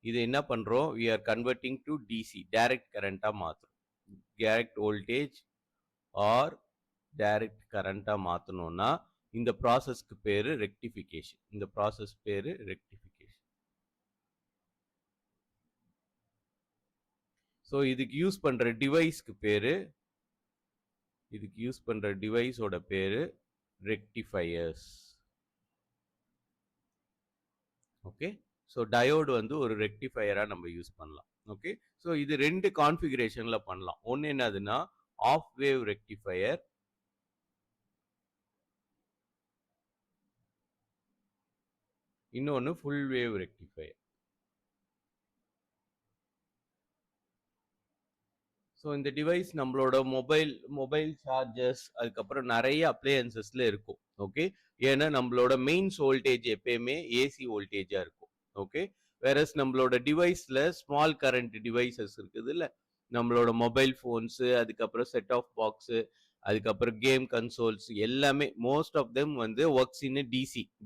இது என்ன பண்றோம், we are converting to DC direct கரண்டா மாத்துறோம். டைரக்ட் வோல்டேஜ் ஆர் டைரக்ட் கரண்டா மாத்தணும்னா இந்த ப்ராசஸ்க்கு பேரு ரெக்டிஃபிகேஷன். இந்த ப்ராசஸ் பேரு ரெக்டிஃபிகேஷன். ஸோ இதுக்கு யூஸ் பண்ற டிவைஸ்க்கு பேரு, இதுக்கு யூஸ் பண்ற டிவைஸோட பேரு ரெக்டிஃபையர்ஸ். ஓகே, ஸோ டயோடு வந்து ஒரு ரெக்டிஃபையரா நம்ம யூஸ் பண்ணலாம். ஓகே, ஸோ இது ரெண்டு கான்ஃபிகரேஷன்ல பண்ணலாம். ஒன்று என்னதுன்னா ஆஃப் வேவ் ரெக்டிஃபையர், இன்னொன்று ஃபுல் வேவ் ரெக்டிஃபையர். ஸோ இந்த டிவைஸ் நம்மளோட மொபைல் சார்ஜர்ஸ், அதுக்கப்புறம் நிறைய அப்ளையன்சஸ்ல இருக்கும். ஓகே, ஏன்னா நம்மளோட மெயின்ஸ் வோல்டேஜ் எப்பயுமே ஏசி வோல்டேஜா இருக்கும். ஓகே, வேறஸ் நம்மளோட டிவைஸ்ல ஸ்மால் கரண்ட் டிவைசஸ் இருக்குது இல்லை, நம்மளோட மொபைல் ஃபோன்ஸு, அதுக்கப்புறம் செட் ஆஃப் பாக்ஸு, அதுக்கப்புறம் கேம் கன்சோல்ஸ் எல்லாமே மோஸ்ட் ஆஃப் தெம் வந்து ஒர்க்ஸ் இன்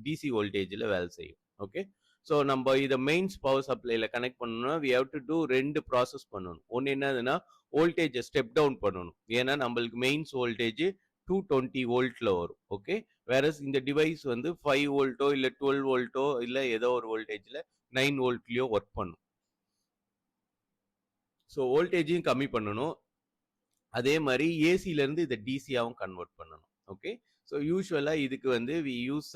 டிசி வோல்டேஜ்ல வேலை செய்யும். ஓகே. ஸோ நம்ம இதை மெயின்ஸ் பவர் சப்ளைல கனெக்ட் பண்ணணும்னா we have to do 2 process பண்ணணும். ஒன்று என்னதுன்னா வோல்டேஜை ஸ்டெப் டவுன் பண்ணணும். ஏன்னா நம்மளுக்கு மெயின்ஸ் வோல்டேஜ் 220 வோல்ட்ல வரும். ஓகே. வேற இந்த டிவைஸ் வந்து 5 வோல்ட்டோ இல்லை 12 வோல்ட்டோ இல்லை ஏதோ ஒரு வோல்டேஜில் 9 வோல்ட்லயோ ஒர்க் பண்ணும். ஸோ வோல்டேஜையும் கம்மி பண்ணணும். அதே மாதிரி ஏசில இருந்து இதை டிசியாவும் கன்வெர்ட் பண்ணணும். ஓகே. ஸோ யூஸ்வலா இதுக்கு வந்து வி யூஸ்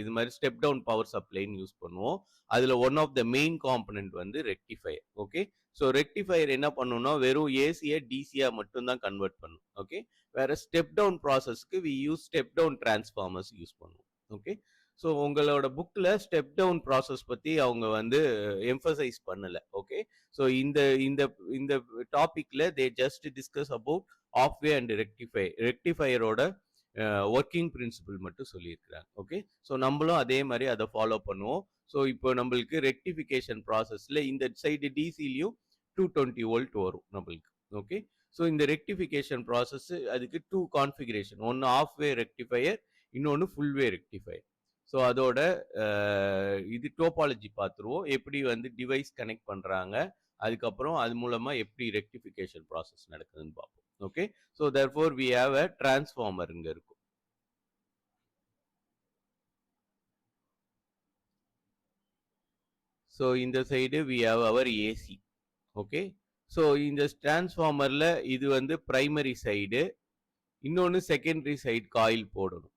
இது மாதிரி ஸ்டெப் டவுன் பவர் சப்ளைன்னு யூஸ் பண்ணுவோம். அதுல one of the main component வந்து ரெக்டிஃபயர். ஓகே. ஸோ ரெக்டிஃபயர் என்ன பண்ணணும்னா வெறும் ஏசியை டிசியா மட்டும்தான் கன்வெர்ட் பண்ணும். ஓகே. வேற ஸ்டெப் டவுன் ப்ராசஸ்க்கு we use step down transformers use பண்ணுவோம். ஓகே. ஸோ உங்களோட புக்கில் ஸ்டெப் டவுன் ப்ராசஸ் பற்றி அவங்க வந்து எம்ஃபசைஸ் பண்ணலை. ஓகே. ஸோ இந்த இந்த இந்த டாபிக்ல they just discuss about half wave and ரெக்டிஃபயரோட ஒர்க்கிங் பிரின்சிபிள் மட்டும் சொல்லியிருக்கிறாங்க. ஓகே. ஸோ நம்மளும் அதே மாதிரி அதை ஃபாலோ பண்ணுவோம். ஸோ இப்போ நம்மளுக்கு ரெக்டிஃபிகேஷன் ப்ராசஸில் இந்த சைடு டிசிலையும் 220 வோல்ட் வரும் நம்மளுக்கு. ஓகே. ஸோ இந்த ரெக்டிஃபிகேஷன் ப்ராசஸ் அதுக்கு 2 கான்ஃபிகரேஷன், ஒன்று ஆஃப் வே ரெக்டிஃபயர், இன்னொன்று ஃபுல் வே ரெக்டிஃபயர். ஸோ அதோட இது டோபாலஜி பார்த்துருவோம், எப்படி வந்து டிவைஸ் கனெக்ட் பண்ணுறாங்க, அதுக்கப்புறம் அது மூலமாக எப்படி ரெக்டிஃபிகேஷன் ப்ராசஸ் நடக்குதுன்னு பார்ப்போம். Okay. So therefore we have a transformer இங்கே இருக்கும். ஸோ இந்த side we have our AC. Okay. So இந்த டிரான்ஸ்ஃபார்மரில் இது வந்து பிரைமரி சைடு, இன்னொன்று செகண்டரி சைடு காயில் போடணும்.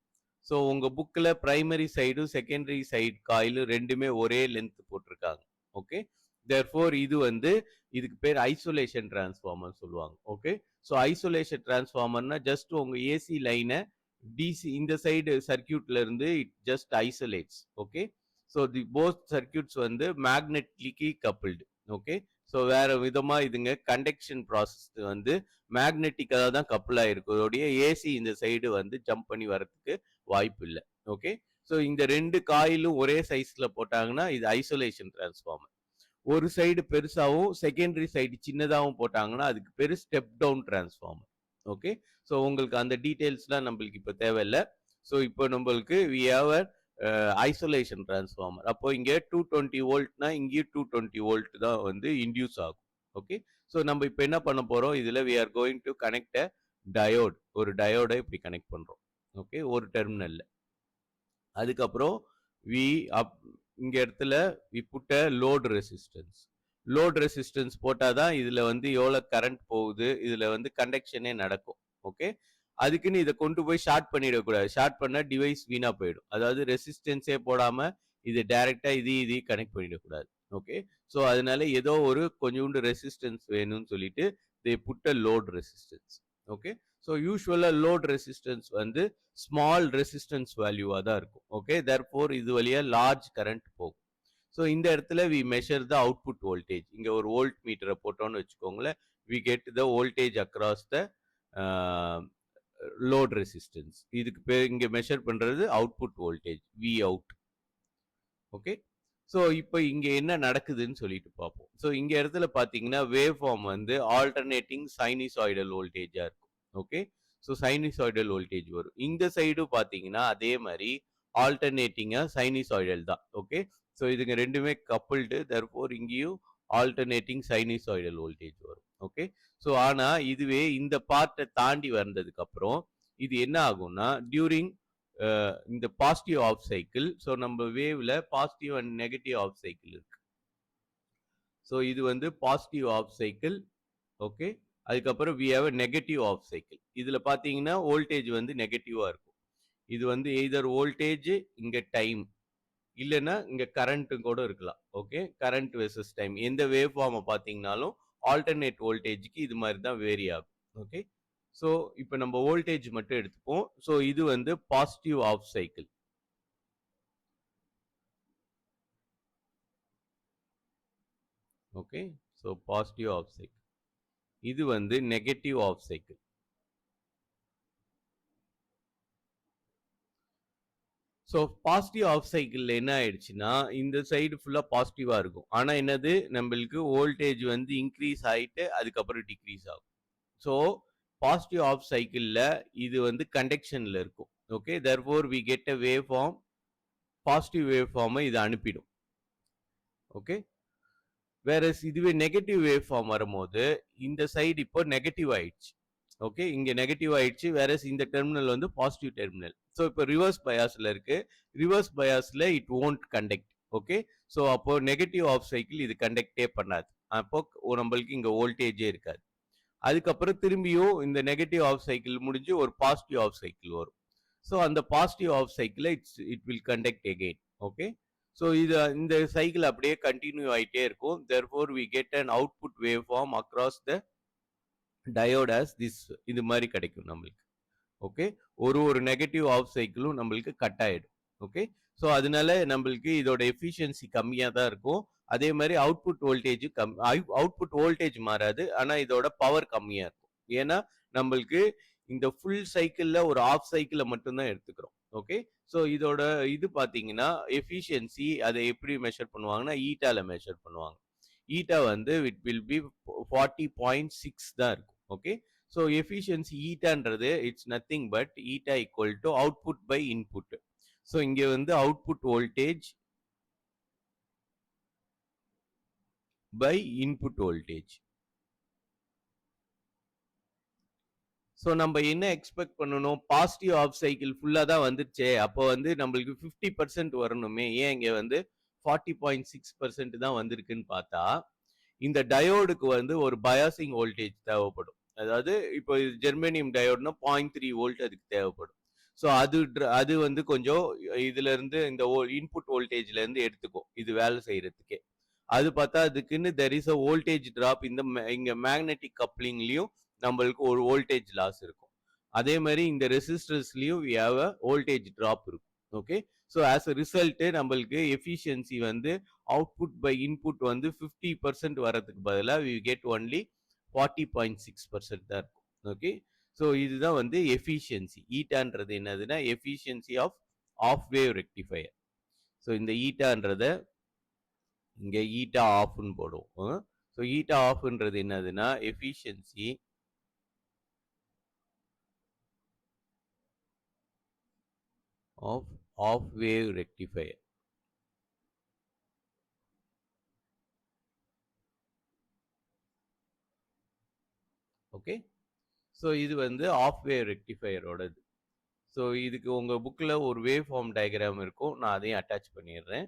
ஸோ உங்கள் புக்கில் பிரைமரி சைடும் செகண்டரி சைடு காயிலும் ரெண்டுமே ஒரே லென்த் போட்டிருக்காங்க. ஓகே. தேர்ஃபோர் இது வந்து இதுக்கு பேர் ஐசோலேஷன் டிரான்ஸ்ஃபார்மர் சொல்லுவாங்க. ஓகே. ஸோ ஐசோலேஷன் டிரான்ஸ்ஃபார்மர்னா ஜஸ்ட் உங்கள் ஏசி லைனை டிசி இந்த சைடு சர்க்கியூட்ல இருந்து it just isolates. Okay. So the both circuits வந்து மேக்னெட்டிக்கி கப்பிள்டு. ஓகே. ஸோ வேற விதமா இதுங்க கண்டக்ஷன் ப்ராசஸ் வந்து மேக்னெட்டிக்காக தான் கப்பிள் ஆயிருக்கும். இதோடைய ஏசி இந்த சைடு வந்து ஜம்ப் பண்ணி வரதுக்கு வாய்ப்பு இல்லை. ஓகே. ஸோ இந்த ரெண்டு காயிலும் ஒரே சைஸ்ல போட்டாங்கன்னா இது ஐசோலேஷன் டிரான்ஸ்ஃபார்மர். ஒரு சைடு பெருசாகவும் செகண்டரி சைடு சின்னதாகவும் போட்டாங்கன்னா அதுக்கு பேரு step down transformer. Okay. So உங்களுக்கு அந்த டீட்டெயில்ஸ்லாம் நம்மளுக்கு இப்போ தேவையில்லை. ஸோ இப்போ நம்மளுக்கு வி ஹேவ் ஐசோலேஷன் டிரான்ஸ்ஃபார்மர். அப்போ இங்கே 220 வோல்ட்னா இங்கேயும் 220 வோல்ட் தான் வந்து இன்டியூஸ் ஆகும். ஓகே. ஸோ நம்ம இப்போ என்ன பண்ண போறோம், இதுல we are going to connect a diode. ஒரு டயோடை இப்படி கனெக்ட் பண்றோம். ஓகே. ஒரு டெர்மினல்ல. அதுக்கப்புறம் வி அப் இங்க இடத்துல we put a load resistance. Load resistance போட்டாதான் இதுல வந்து எவ்வளவு கரண்ட் போகுது, இதுல வந்து கண்டக்ஷனே நடக்கும். ஓகே. அதுக்குன்னு இதை கொண்டு போய் ஷார்ட் பண்ணிடக்கூடாது. ஷார்ட் பண்ண டிவைஸ் வீணா போயிடும். அதாவது ரெசிஸ்டன்ஸே போடாம இது டைரக்டா இதையும் கனெக்ட் பண்ணிடக்கூடாது. ஓகே. ஸோ அதனால ஏதோ ஒரு கொஞ்சோண்டு ரெசிஸ்டன்ஸ் வேணும்னு சொல்லிட்டு they put a load resistance. Okay. So யூஸ்வலா லோட் ரெசிஸ்டன்ஸ் வந்து ஸ்மால் ரெசிஸ்டன்ஸ் வேல்யூவா தான் இருக்கும். ஓகே. தேர்ஃபோர் இது வழியா லார்ஜ் கரண்ட் போகும். ஸோ இந்த இடத்துல we measure the output voltage. இங்க ஒரு வோல்ட் மீட்டரை போட்டோம்னு வச்சுக்கோங்களேன், we get the voltage across the load resistance. இதுக்கு பேர் இங்க மெஷர் பண்றது output voltage V out. Okay. So இப்போ இங்க என்ன நடக்குதுன்னு சொல்லிட்டு பார்ப்போம். ஸோ இங்க இடத்துல பாத்தீங்கன்னா வேவ் ஃபார்ம் வந்து ஆல்டர்னேட்டிங் சைனிசாய்டல் வோல்டேஜா இருக்கும். ஓகே. ஸோ சைனிசாய்டல் வோல்டேஜ் வரும். இந்த சைடு பாத்தீங்கன்னா அதே மாதிரி ஆல்டர்னேட்டிங்கா சைனிசாய்டல் தான். ஓகே. ஸோ இதுங்க ரெண்டுமே கப்பிள்டு, தர்ஃபோர் இங்கேயும் ஆல்டர்னேட்டிங் சைனிசாய்டல் வோல்டேஜ் வரும். ஓகே. ஸோ ஆனா இதுவே இந்த பார்ட்டை தாண்டி வந்ததுக்கு அப்புறம் இது என்ன ஆகும்னா டியூரிங் இந்த பாசிட்டிவ் ஆஃப் சைக்கிள். ஸோ நம்ம வேவ்ல positive and negative half cycle இருக்கு. ஸோ இது வந்து பாசிட்டிவ் ஆஃப் சைக்கிள். ஓகே. அதுக்கப்புறம் we have negative half cycle. இதுல பாத்தீங்கன்னா வோல்டேஜ் வந்து நெகட்டிவா இருக்கும். இது வந்து எய்தர் வோல்டேஜ் இங்க டைம், இல்லைன்னா இங்க கரண்ட் கூட இருக்கலாம். ஓகே. கரண்ட் வெர்சஸ் டைம் எந்த வேவ் ஃபார்மை பார்த்தீங்கன்னாலும் ஆல்டர்னேட் வோல்டேஜுக்கு இது மாதிரி தான் வேரி ஆகும். ஓகே. ஸோ இப்போ நம்ம வோல்டேஜ் மட்டும் எடுத்துப்போம். ஸோ இது வந்து positive half cycle. Okay. So positive half cycle. இது வந்து negative half cycle. So positive half சைக்கிள்ல என்ன ஆயிடுச்சுன்னா இந்த சைடு ஃபுல்லா பாசிட்டிவா இருக்கும். ஆனா என்னது நம்மளுக்கு வோல்டேஜ் வந்து இன்க்ரீஸ் ஆயிட்டு அதுக்கப்புறம் டிக்ரீஸ் ஆகும். ஸோ பாசிட்டிவ் ஆஃப் சைக்கிள்ல இது வந்து கண்டக்ஷன்ல இருக்கும். Okay, therefore we get a wave form. Positive wave ஃபார்மை இது அனுப்பிடும். ஓகே, வேற இதுவே நெகட்டிவ் வேவ் ஃபார்ம் வரும்போது இந்த சைடு இப்போ நெகட்டிவ் ஆயிடுச்சு. ஓகே, இங்க நெகட்டிவ் ஆயிடுச்சு, வேற இந்த டெர்மினல் வந்து பாசிட்டிவ் டெர்மினல். ஸோ இப்போ ரிவர்ஸ் பயாஸ்ல இருக்கு. ரிவர்ஸ் பயாஸ்ல it won't conduct. Okay, so அப்போ நெகட்டிவ் ஆஃப் சைக்கிள் இது கண்டக்டே பண்ணாது. அப்போ நம்மளுக்கு இங்க வோல்டேஜே இருக்காது. அதுக்கப்புறம் திரும்பியும் இந்த நெகட்டிவ் ஆஃப் சைக்கிள் முடிஞ்சு ஒரு பாசிட்டிவ் ஆஃப் சைக்கிள் வரும். ஸோ அந்த positive half cycle it will conduct again. Okay, so இது இந்த சைக்கிள் அப்படியே கண்டினியூ ஆகிட்டே இருக்கும். therefore we get an output waveform across the diode as this. இது மாதிரி கிடைக்கும் நம்மளுக்கு. ஓகே, ஒரு நெகட்டிவ் ஆஃப் சைக்கிளும் நம்மளுக்கு கட் ஆயிடும். ஓகே, ஸோ அதனால நம்மளுக்கு இதோட எஃபிஷியன்சி கம்மியாக தான் இருக்கும். அதே மாதிரி அவுட்புட் வோல்டேஜ் அவுட்புட் வோல்டேஜ் மாறாது, ஆனால் இதோட பவர் கம்மியாக இருக்கும். ஏன்னா நம்மளுக்கு இந்த ஃபுல் சைக்கிளில் ஒரு ஆஃப் சைக்கிளை மட்டும்தான் எடுத்துக்கிறோம். ஓகே, ஸோ இதோட இது பார்த்தீங்கன்னா எஃபிஷியன்சி அதை எப்படி மெஷர் பண்ணுவாங்கன்னா ஈட்டால மெஷர் பண்ணுவாங்க. ஈட்டா வந்து இட் வில் பி 40.6 தான் இருக்கும். ஓகே, ஸோ எஃபிஷியன்சி ஈட்டான்றது it's nothing but eta equal to output by input. So இங்கே வந்து output voltage by input voltage. So நம்ம என்ன எக்ஸ்பெக்ட் பண்ணணும், பாசிட்டிவ் ஆஃப் சைக்கிள் ஃபுல்லாக தான் வந்துருச்சே, அப்போ வந்து நம்மளுக்கு 50% வரணுமே, ஏன் இங்கே வந்து 40.6% தான் வந்திருக்குன்னு பார்த்தா இந்த டயோடுக்கு வந்து ஒரு பயாசிங் வோல்டேஜ் தேவைப்படும். அதாவது இப்போ இது ஜெர்மேனியம் டயோட்னா 0.3 வோல்ட் அதுக்கு தேவைப்படும். ஸோ அது வந்து கொஞ்சம் இதுல இருந்து இந்த இன்புட் வோல்டேஜ்ல இருந்து எடுத்துக்கும் இது வேலை செய்யறதுக்கே. அது பார்த்தா அதுக்குன்னு there is a voltage drop. இங்க மேக்னெட்டிக் கப்ளிங்லயும் நம்மளுக்கு ஒரு வோல்டேஜ் லாஸ் இருக்கும். அதே மாதிரி இந்த ரெசிஸ்டர்ஸ்லயும் வோல்டேஜ் டிராப் இருக்கும். Okay, so as a result நம்மளுக்கு எஃபிஷியன்சி வந்து அவுட்புட் பை இன்புட் வந்து 50% வரதுக்கு பதிலாக வி கெட் ஒன்லி 40.6% தான் இருக்கும். ஓகே, ஸோ இதுதான் வந்து எஃபிஷியன்சி. ஈட்டான்றது என்னதுன்னா efficiency half wave rectifier. So இந்த ஈட்டான்றத இங்க ஈட்டா ஆஃப்னு போடுவோம். ஸோ ஈட்டா ஆஃப்ன்றது என்னதுன்னா efficiency half wave rectifier. Okay, so இது வந்து ஆஃப் வேவ் ரெக்டிஃபையரோடது. ஸோ இதுக்கு உங்கள் புக்கில் ஒரு வேவ் ஃபார்ம் டயக்ராம் இருக்கும், நான் அதையும் அட்டாச் பண்ணிடுறேன்.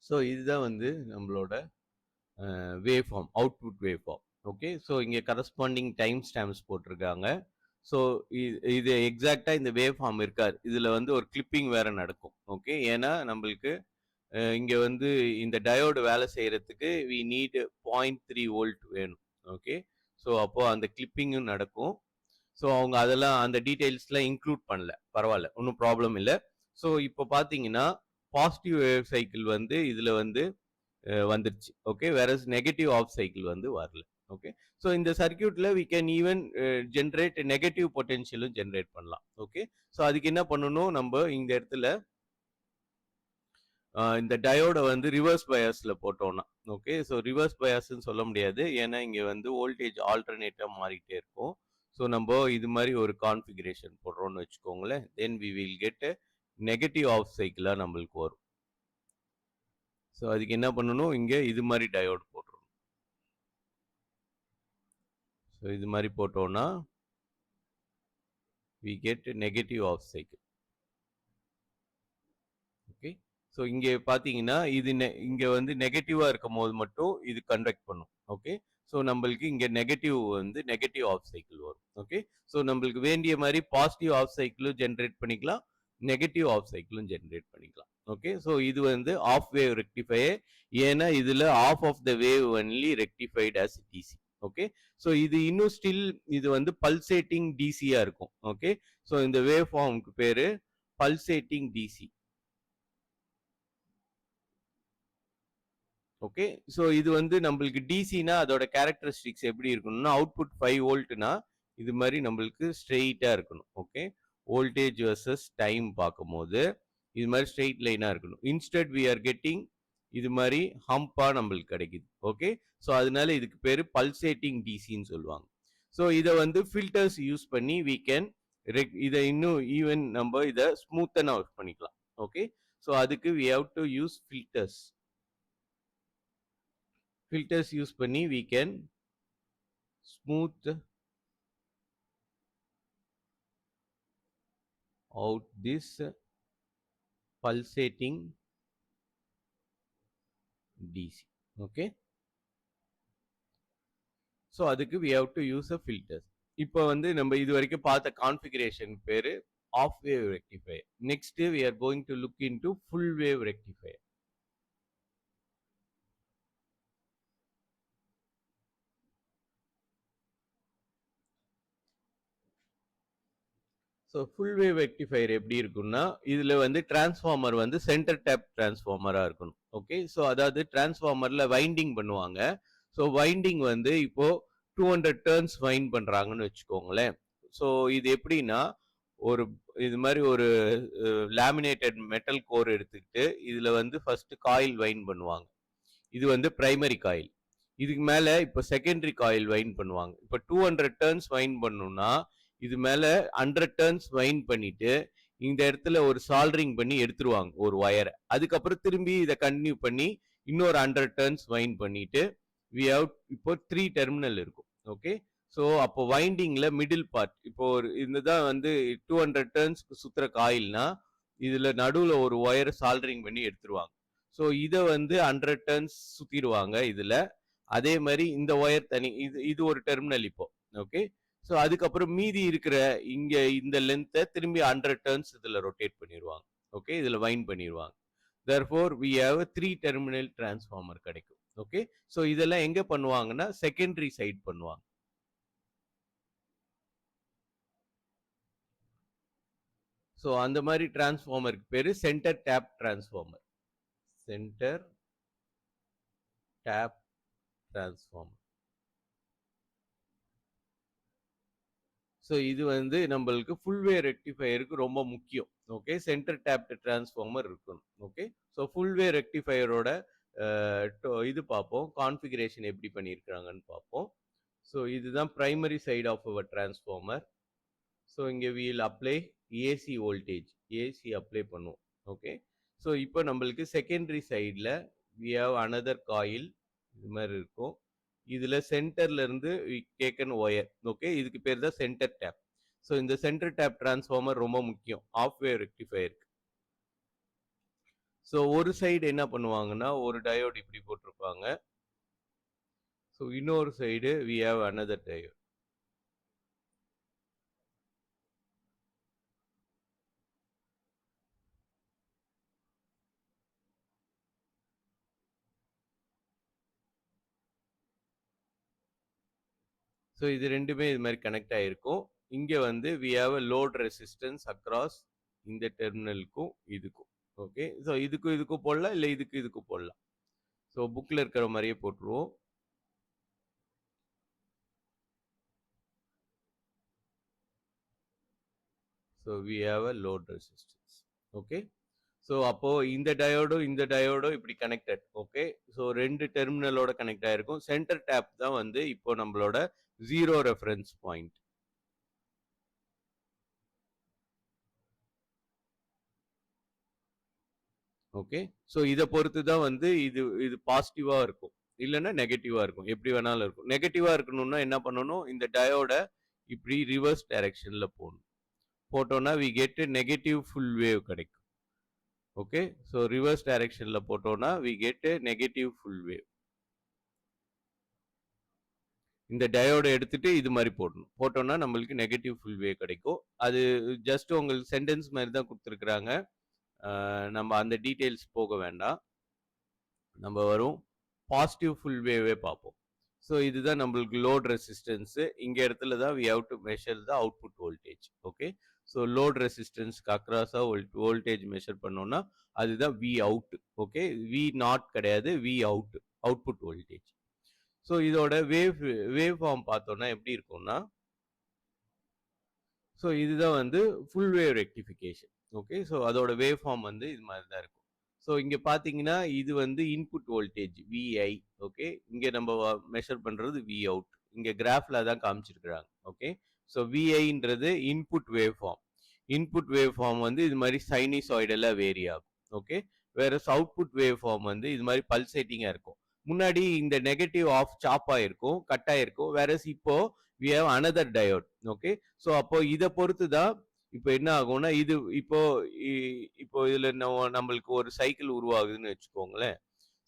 ஸோ இதுதான் வந்து நம்மளோட wave form, output wave form. Okay, so இங்கே கரஸ்பாண்டிங் டைம் ஸ்டாம்ப்ஸ் போட்டிருக்காங்க. ஸோ இது எக்ஸாக்டாக இந்த வேவ் ஃபார்ம் இருக்காது, இதில் வந்து ஒரு கிளிப்பிங் வேற நடக்கும். ஓகே, ஏன்னா நம்மளுக்கு இங்கே வந்து இந்த டயோடு வேலை செய்கிறதுக்கு வி நீட் 0.3 வோல்ட் வேணும். ஓகே, ஸோ அப்போது அந்த கிளிப்பிங்கும் நடக்கும். ஸோ அவங்க அதெல்லாம் அந்த டீட்டெயில்ஸ்லாம் இன்க்ளூட் பண்ணல, பரவாயில்ல, ஒன்றும் ப்ராப்ளம் இல்லை. ஸோ இப்போ பார்த்தீங்கன்னா பாசிட்டிவ் வேவ் சைக்கிள் வந்து இதில் வந்து வந்துருச்சு. ஓகே, வேற நெகட்டிவ் ஆஃப் சைக்கிள் வந்து வரல. ஓகே, ஸோ இந்த சர்க்கியூட்ல we can even generate negative பொட்டென்ஷியலும் ஜென்ரேட் பண்ணலாம். ஓகே, ஸோ அதுக்கு என்ன பண்ணணும், நம்ம இந்த இடத்துல இந்த டயோட வந்து ரிவர்ஸ் பயாஸ்ல போட்டோம்னா. ஓகே, ஸோ ரிவர்ஸ் பயாஸ்ன்னு சொல்ல முடியாது, ஏன்னா இங்கே வந்து வோல்டேஜ் ஆல்டர்னேட்டாக மாறிட்டே இருக்கும். ஸோ நம்ம இது மாதிரி ஒரு கான்ஃபிகரேஷன் போடுறோம்னு வச்சுக்கோங்களேன், then we will get negative half சைக்கிளாக நம்மளுக்கு வரும். ஸோ அதுக்கு என்ன பண்ணணும், இங்கே இது மாதிரி டயோடு போட்டுருணும். ஸோ இது மாதிரி போட்டோம்னா we get negative half cycle. Okay, so இங்கே பார்த்தீங்கன்னா இது இங்கே வந்து நெகட்டிவாக இருக்கும் போது மட்டும் இது கண்டக்ட் பண்ணும். ஓகே, ஸோ நம்மளுக்கு இங்கே நெகட்டிவ் வந்து நெகட்டிவ் ஆஃப் சைக்கிள் வரும். ஓகே, ஸோ நம்மளுக்கு வேண்டிய மாதிரி பாசிட்டிவ் ஆஃப் சைக்கிளும் ஜென்ரேட் பண்ணிக்கலாம், நெகட்டிவ் ஆஃப் சைக்கிளும் ஜென்ரேட் பண்ணிக்கலாம். ஓகே, ஸோ இது வந்து ஆஃப் வேவ் ரெக்டிஃபையர், ஏன்னா இதில் half of the wave only rectified as DC. Okay, so இது இன்னும் ஸ்டில் இது வந்து பல்சேட்டிங் டிசியாக இருக்கும். ஓகே, ஸோ இந்த வேவ் ஃபார்முக்கு பேர் பல்சேட்டிங் டிசி. ஓகே, ஸோ இது வந்து நம்மளுக்கு டிசினா அதோட கேரக்டரிஸ்டிக்ஸ் எப்படி இருக்கணும்னா அவுட்புட் 5 வோல்ட்னா இது மாதிரி நம்மளுக்கு ஸ்ட்ரெயிட்டாக இருக்கணும். ஓகே, வோல்டேஜ் வர்சஸ் டைம் பார்க்கும்போது இது மாதிரி ஸ்ட்ரெயிட் லைனா இருக்கணும். இன்ஸ்டெட் வி ஆர் கெட்டிங் இது மாதிரி ஹம்பா நம்மளுக்கு கிடைக்குது. ஓகே, ஸோ அதனால இதுக்கு பேரு பல்சேட்டிங் டிசின்னு சொல்லுவாங்க. ஸோ இதை வந்து ஃபில்டர்ஸ் யூஸ் பண்ணி we can இதை இன்னும் ஈவன் நம்ம இதை ஸ்மூத்தன் அவுட் பண்ணிக்கலாம். ஓகே, ஸோ அதுக்கு we have to use filters. filters use பண்ணி we can smooth out this pulsating DC. okay, so அதுக்கு we have to use a filters. இப்போ வந்து நம்ம இது வரைக்கும் பார்த்த கான்ஃபிகரேஷன் பேரு half wave rectifier. Next we are going to look into full wave rectifier. So full wave rectifier எப்படி இருக்கும்னா இதில் வந்து டிரான்ஸ்ஃபார்மர் வந்து சென்டர் டேப் டிரான்ஸ்ஃபார்மராக இருக்கணும். ஓகே, ஸோ அதாவது டிரான்ஸ்ஃபார்மரில் வைண்டிங் பண்ணுவாங்க. ஸோ வைண்டிங் வந்து இப்போ 200 டர்ன்ஸ் வைண்ட் பண்ணுறாங்கன்னு வச்சுக்கோங்களேன். ஸோ இது எப்படின்னா ஒரு இது மாதிரி ஒரு லேமினேட்டட் மெட்டல் கோர் எடுத்துக்கிட்டு இதில் வந்து ஃபர்ஸ்ட் காயில் வைண்ட் பண்ணுவாங்க. இது வந்து பிரைமரி காயில். இதுக்கு மேலே இப்போ செகண்டரி காயில் வைண்ட் பண்ணுவாங்க. இப்போ 200 டர்ன்ஸ் வைண்ட் பண்ணணும்னா இது மேல 100 டர்ன்ஸ் வைண்ட் பண்ணிட்டு இந்த இடத்துல ஒரு சால்டரிங் பண்ணி எடுத்துருவாங்க ஒரு ஒயரை. அதுக்கப்புறம் திரும்பி இதை கண்டினியூ பண்ணி இன்னொரு 100 டர்ன்ஸ் வைண்ட் பண்ணிட்டு we have இப்போ 3 டெர்மினல் இருக்கும். ஓகே, ஸோ அப்போ வைண்டிங்ல மிடில் பார்ட் இப்போ ஒரு இதுதான் வந்து 200 டர்ன்ஸ்க்கு சுத்துற காயில்னா இதுல நடுவுல ஒரு ஒயரை சால்டரிங் பண்ணி எடுத்துருவாங்க. ஸோ இதை வந்து 100 டர்ன்ஸ் சுத்திடுவாங்க இதுல. அதே மாதிரி இந்த ஒயர் தனி இது ஒரு டெர்மினல் இப்போ. ஓகே, ஸோ அதுக்கப்புறம் மீதி இருக்கிற இங்க இந்த லென்த்தை திரும்பி 100 டர்ன்ஸ் இதுல ரொட்டேட் பண்ணிடுவாங்க. ஓகே, இதுல வைண்ட் பண்ணிடுவாங்க. therefore we have a 3 terminal transformer கிடைக்கும். ஓகே, ஸோ இதெல்லாம் எங்க பண்ணுவாங்கன்னா செகண்டரி சைட் பண்ணுவாங்க. ஸோ அந்த மாதிரி டிரான்ஸ்ஃபார்மருக்கு பேரு centre tap transformer. Centre tap transformer. So இது வந்து நம்மளுக்கு ஃபுல் வே ரெக்டிஃபையருக்கு ரொம்ப முக்கியம். ஓகே, சென்டர் டேப்டு டிரான்ஸ்ஃபார்மர் இருக்கணும். ஓகே, ஸோ ஃபுல் வே ரெக்டிஃபையரோட இது பார்ப்போம், கான்ஃபிகரேஷன் எப்படி பண்ணியிருக்கிறாங்கன்னு பார்ப்போம். ஸோ இதுதான் primary side of our transformer. So இங்கே we'll apply AC voltage, AC apply பண்ணுவோம். ஓகே, ஸோ இப்போ நம்மளுக்கு செகண்டரி சைடில் வி ஹவ் அனதர் காயில் இது மாதிரி இருக்கும். இதுல சென்டர்ல இருந்து கேக்கன் ஒயர். ஓகே, இதுக்கு பேர் தான் சென்டர் டேப். ஸோ இந்த சென்டர் டேப் டிரான்ஸ்ஃபார்மர் ரொம்ப முக்கியம் ஆஃப் வேவ் ரெக்டிஃபையருக்கு. ஸோ ஒரு சைடு என்ன பண்ணுவாங்கன்னா ஒரு டயோடு இப்படி போட்டிருப்பாங்க. ஸோ இன்னொரு side we have another diode. So இது ரெண்டுமே இது மாதிரி கனெக்ட் ஆகிருக்கும். இங்கே வந்து we have a load resistance across இந்த டெர்மினலுக்கும் இதுக்கும். ஓகே, ஸோ இதுக்கும் போடலாம், இல்லை இதுக்கும் போடலாம். ஸோ புக்கில் இருக்கிற மாதிரியே போட்டுருவோம். So we have a load resistance. Okay, so அப்போ இந்த டயோடும் இப்படி கனெக்டட். ஓகே, ஸோ ரெண்டு டெர்மினலோட கனெக்ட் ஆயிருக்கும். சென்டர் டேப் தான் வந்து இப்போ நம்மளோட zero reference point. Okay, so இதை பொறுத்து தான் வந்து இது பாசிட்டிவா இருக்கும், இல்லைன்னா நெகட்டிவா இருக்கும், எப்படி வேணாலும் இருக்கும். நெகட்டிவா இருக்கணும்னா என்ன பண்ணணும், இந்த டயோட இப்படி ரிவர்ஸ் டைரக்ஷன்ல போகணும். போட்டோம்னா we get negative full wave கிடைக்கும். ஓகே, ஸோ ரிவர்ஸ் டைரக்ஷன்ல போட்டோம்னா we get negative full wave. இந்த டயோட எடுத்துட்டு இது மாதிரி போடணும். போட்டோம்னா நம்மளுக்கு நெகட்டிவ் ஃபுல் வேவ் கிடைக்கும். அது ஜஸ்ட் உங்களுக்கு சென்டென்ஸ் மாதிரி தான் கொடுத்துருக்குறாங்க. நம்ம அந்த டீட்டெயில்ஸ் போக வேண்டாம். நம்ம வரும் பாசிட்டிவ் ஃபுல் வேவே பார்ப்போம். ஸோ இதுதான் நம்மளுக்கு லோட் ரெசிஸ்டன்ஸு. இங்கே இடத்துல தான் we have to measure the output voltage. Okay, so load ரெசிஸ்டன்ஸ்க்கு அக்ராஸாக வோல்டேஜ் மெஷர் பண்ணோம்னா அதுதான் V out. Okay, V naught கிடையாது, V out, output voltage. So இதோட வேவ் ஃபார்ம் பார்த்தோம்னா எப்படி இருக்கும்னா ஸோ இதுதான் வந்து full wave rectification. Okay, so அதோட வேவ் ஃபார்ம் வந்து இது மாதிரி தான் இருக்கும். ஸோ இங்கே பார்த்தீங்கன்னா இது வந்து இன்புட் வோல்டேஜ் விஐ. ஓகே, இங்கே நம்ம மெஷர் பண்ணுறது வி அவுட். இங்கே கிராஃபில் தான் காமிச்சிருக்கிறாங்க. ஓகே, ஸோ விஐன்றது input wave form. Input wave form வந்து இது மாதிரி சைனிசாய்டலாக வேரி ஆகும். ஓகே, வேற அவுட்புட் வேவ் ஃபார்ம் வந்து இது மாதிரி பல்சேட்டிங்காக இருக்கும். முன்னாடி இந்த நெகட்டிவ் ஆஃப் சாப் ஆயிருக்கும், கட் ஆயிருக்கும். வேற இப்போ we have another diode. Okay, so அப்போ இதை பொறுத்து தான் இப்போ என்ன ஆகும்னா இது இப்போ இப்போ இதுல நம்மளுக்கு ஒரு சைக்கிள் உருவாகுதுன்னு வச்சுக்கோங்களேன்.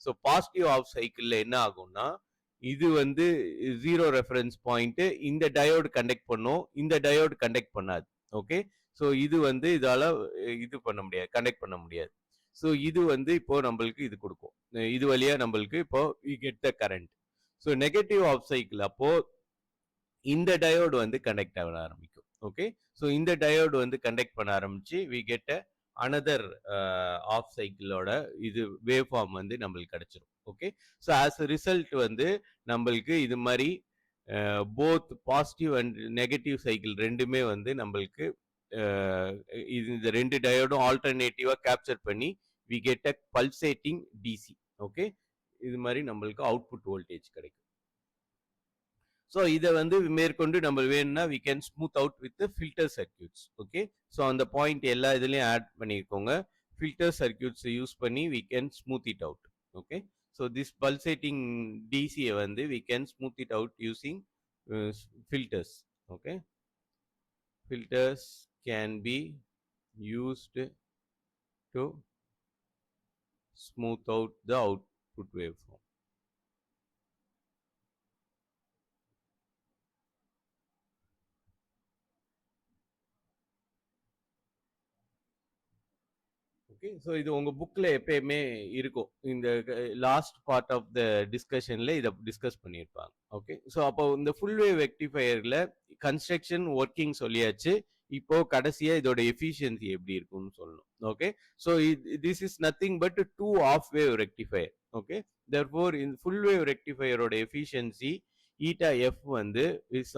ஸோ பாசிட்டிவ் ஆஃப் சைக்கிள்ல என்ன ஆகும்னா இது வந்து 0 ரெஃபரன்ஸ் பாயிண்ட், இந்த டயோடு கண்டக்ட் பண்ணும், இந்த டயோடு கண்டக்ட் பண்ணாது. ஓகே, ஸோ இது வந்து இதால இது பண்ண முடியாது, கண்டக்ட் பண்ண முடியாது. ஸோ இது வந்து இப்போ நம்மளுக்கு இது கொடுக்கும், இது வழியா நம்மளுக்கு இப்போ we get the current. So negative half cycle அப்போ இந்த டயோடு வந்து கண்டக்ட் ஆக ஆரம்பிக்கும். ஓகே, ஸோ இந்த டயோடு வந்து கண்டக்ட் பண்ண ஆரம்பிச்சு we get a another half சைக்கிளோட இது வேவ் ஃபார்ம் வந்து நம்மளுக்கு கிடைச்சிரும். Okay, so as a result வந்து நம்மளுக்கு இது மாதிரி both positive and negative cycle ரெண்டுமே வந்து நம்மளுக்கு இது இந்த ரெண்டு டயோடும் ஆல்டர்னேட்டிவா கேப்சர் பண்ணி we get a pulsating DC. Okay, இது மாதிரி நம்மளுக்கு அவுட்புட் வோல்டேஜ் கிடைக்கும். ஸோ இதை வந்து மேற்கொண்டு நம்ம வேணும்னா we can smooth out with the filter circuits. Okay, so அந்த பாயிண்ட் எல்லா இதுலையும் ஆட் பண்ணியிருக்கோங்க. ஃபில்டர் சர்க்கியூட்ஸை யூஸ் பண்ணி we can smooth it out. Okay, so this pulsating டிசியை வந்து we can smooth it out using filters. Okay, filters can be used to smooth out the output waveform. Okay, so இது உங்க புக்ல எப்பயுமே இருக்கும். இந்த லாஸ்ட் பார்ட் ஆஃப் த டிஸ்கஷன்ல இதை டிஸ்கஸ் பண்ணியிருப்பாங்க. ஓகே, ஸோ அப்போ இந்த ஃபுல் வேவ் ரெக்டிஃபையர்ல கன்ஸ்ட்ரக்ஷன் ஒர்க்கிங் சொல்லியாச்சு. இப்போ கடைசியா இதோட எஃபிஷியன்சி எப்படி இருக்கும்னு சொல்லணும். Okay, so this is nothing but 2 half wave rectifier. Okay, therefore இந்த ஃபுல் வேவ் ரெக்டிஃபையரோட எஃபிஷியன்சி ஈட்டா எஃப் வந்து இஸ்